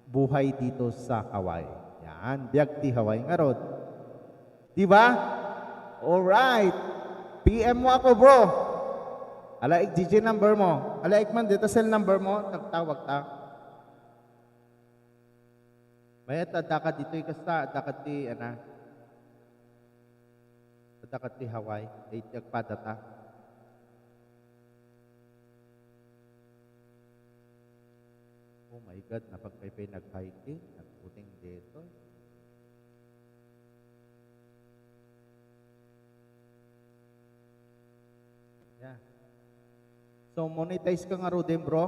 [SPEAKER 1] Buhay dito sa Hawaii. Yan, Biak ti Hawaii nga rod. Di ba? Alright. PM mo ako, bro. Alaik GG number mo. Alaik man, dito cell number mo. Nagtawag ta. Mayat, dakat dito ikasta. Dakat di, dakat di Hawaii. Itag padata. Oh my God, napagpaypay nag-hiking. Nagputing dito. Yeah. So, monetize ka nga Rodem, bro.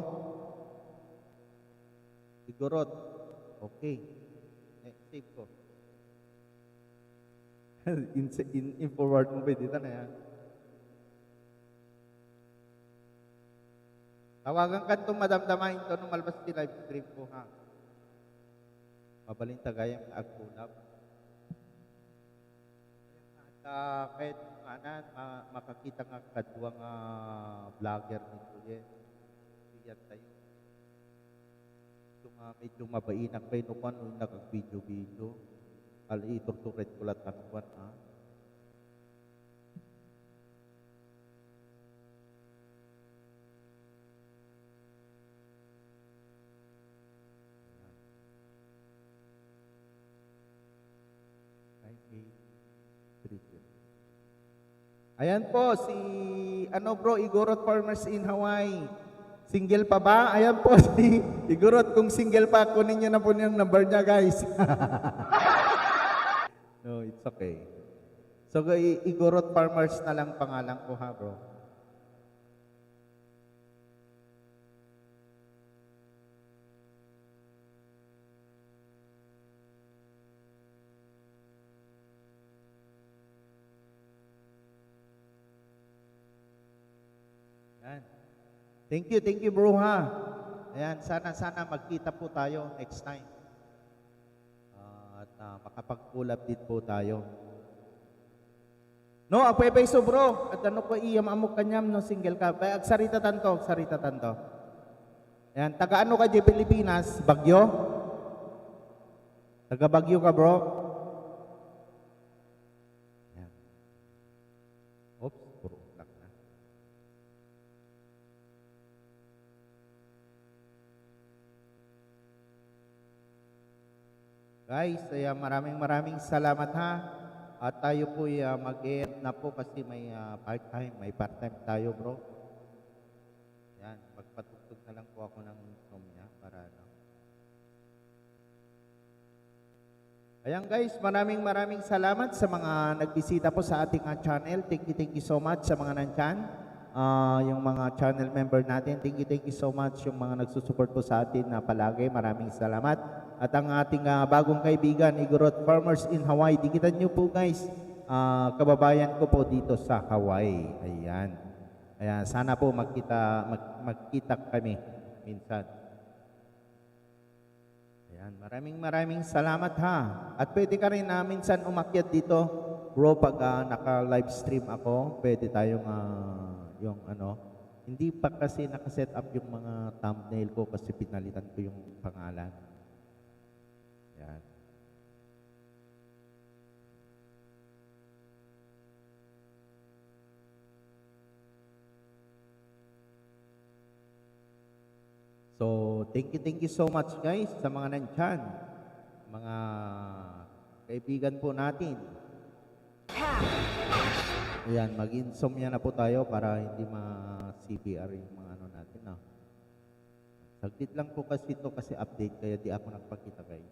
[SPEAKER 1] Sigurot. Okay. Save ko. In-forward mo ba dito na yan? Tawagan ka itong madamdamahin ito nung malabas di live stream ko, ha? Mabaling tagayang agpunap. At kahit makakita nga kadwang vlogger nito yan. Iyan tayo. Ito nga medyo mabainak pa ino kan nung nag-video-video. Iturturet ko lahat kanuan, ha? Ayan po, si bro, Igorot Farmers in Hawaii. Single pa ba? Ayan po si Igorot. Kung single pa, kunin niyo na po yung number niya, guys. No, it's okay. So, Igorot Farmers na lang pangalan ko, ha, bro. Ayan. Thank you bro, ha. Ayan, sana magkita po tayo next time. At makapag-collab din po tayo. No, apay so bro. At ano ko iyam amok kanyam no single ka. Kaya agsarita tanto. Ayan, taga ano ka di Pilipinas? Bagyo? Taga Bagyo ka, bro? Ayan. Oops, puro utak na. Guys, maraming salamat, ha. At tayo po mag-end na po kasi may part-time tayo, bro. Yan, magpatugtog na lang po ako ng song niya para ano. Ayan guys, maraming salamat sa mga nagbisita po sa ating channel. Thank you so much sa mga nandyan. Yung mga channel member natin, thank you so much. Yung mga nagsusupport po sa atin na palagi, maraming salamat. At ang ating bagong kaibigan, Igorot Farmers in Hawaii. Dikitan nyo po guys, kababayan ko po dito sa Hawaii. Ayan. Sana po magkita kami minsan. Ayan, maraming salamat, ha. At pwede ka rin minsan umakyat dito, bro, pag naka-live stream ako, pwede tayong yung hindi pa kasi nakaset up yung mga thumbnail ko kasi pinalitan ko yung pangalan. Yan. So, thank you so much guys sa mga nandyan, mga kaibigan po natin. Ayan, mag-insomnia na po tayo para hindi ma-CPR yung mga natin. No? Saglit lang po kasi ito kasi update kaya di ako nagpakita guys.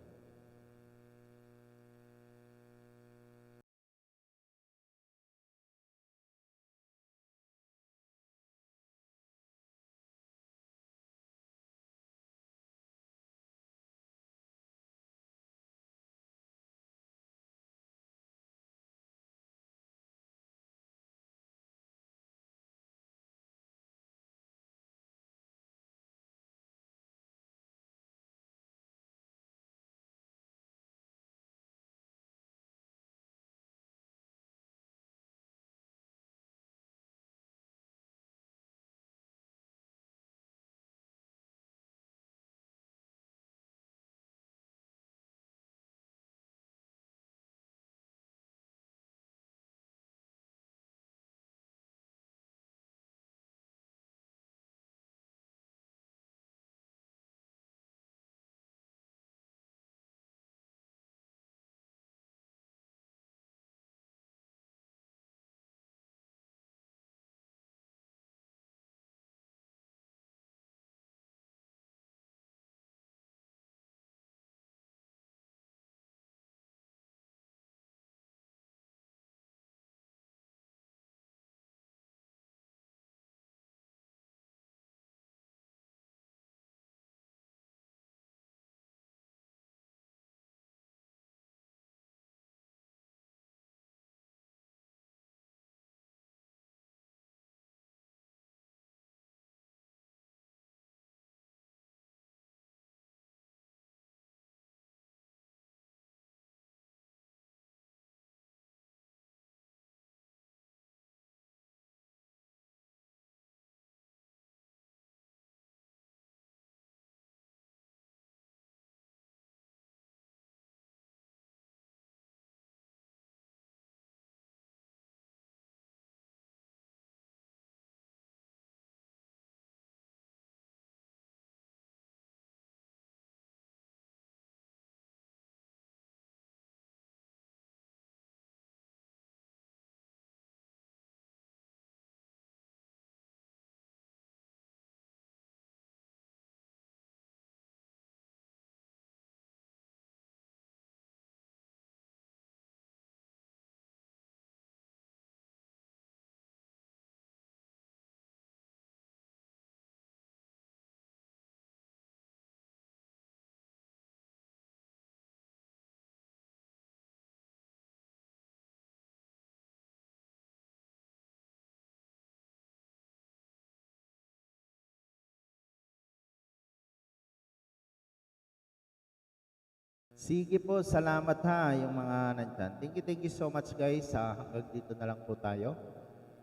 [SPEAKER 1] Sige po, salamat ha, yung mga nandyan. Thank you so much guys. Hanggang dito na lang po tayo.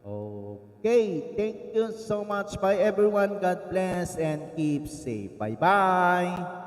[SPEAKER 1] Okay, thank you so much. Bye everyone. God bless and keep safe. Bye-bye.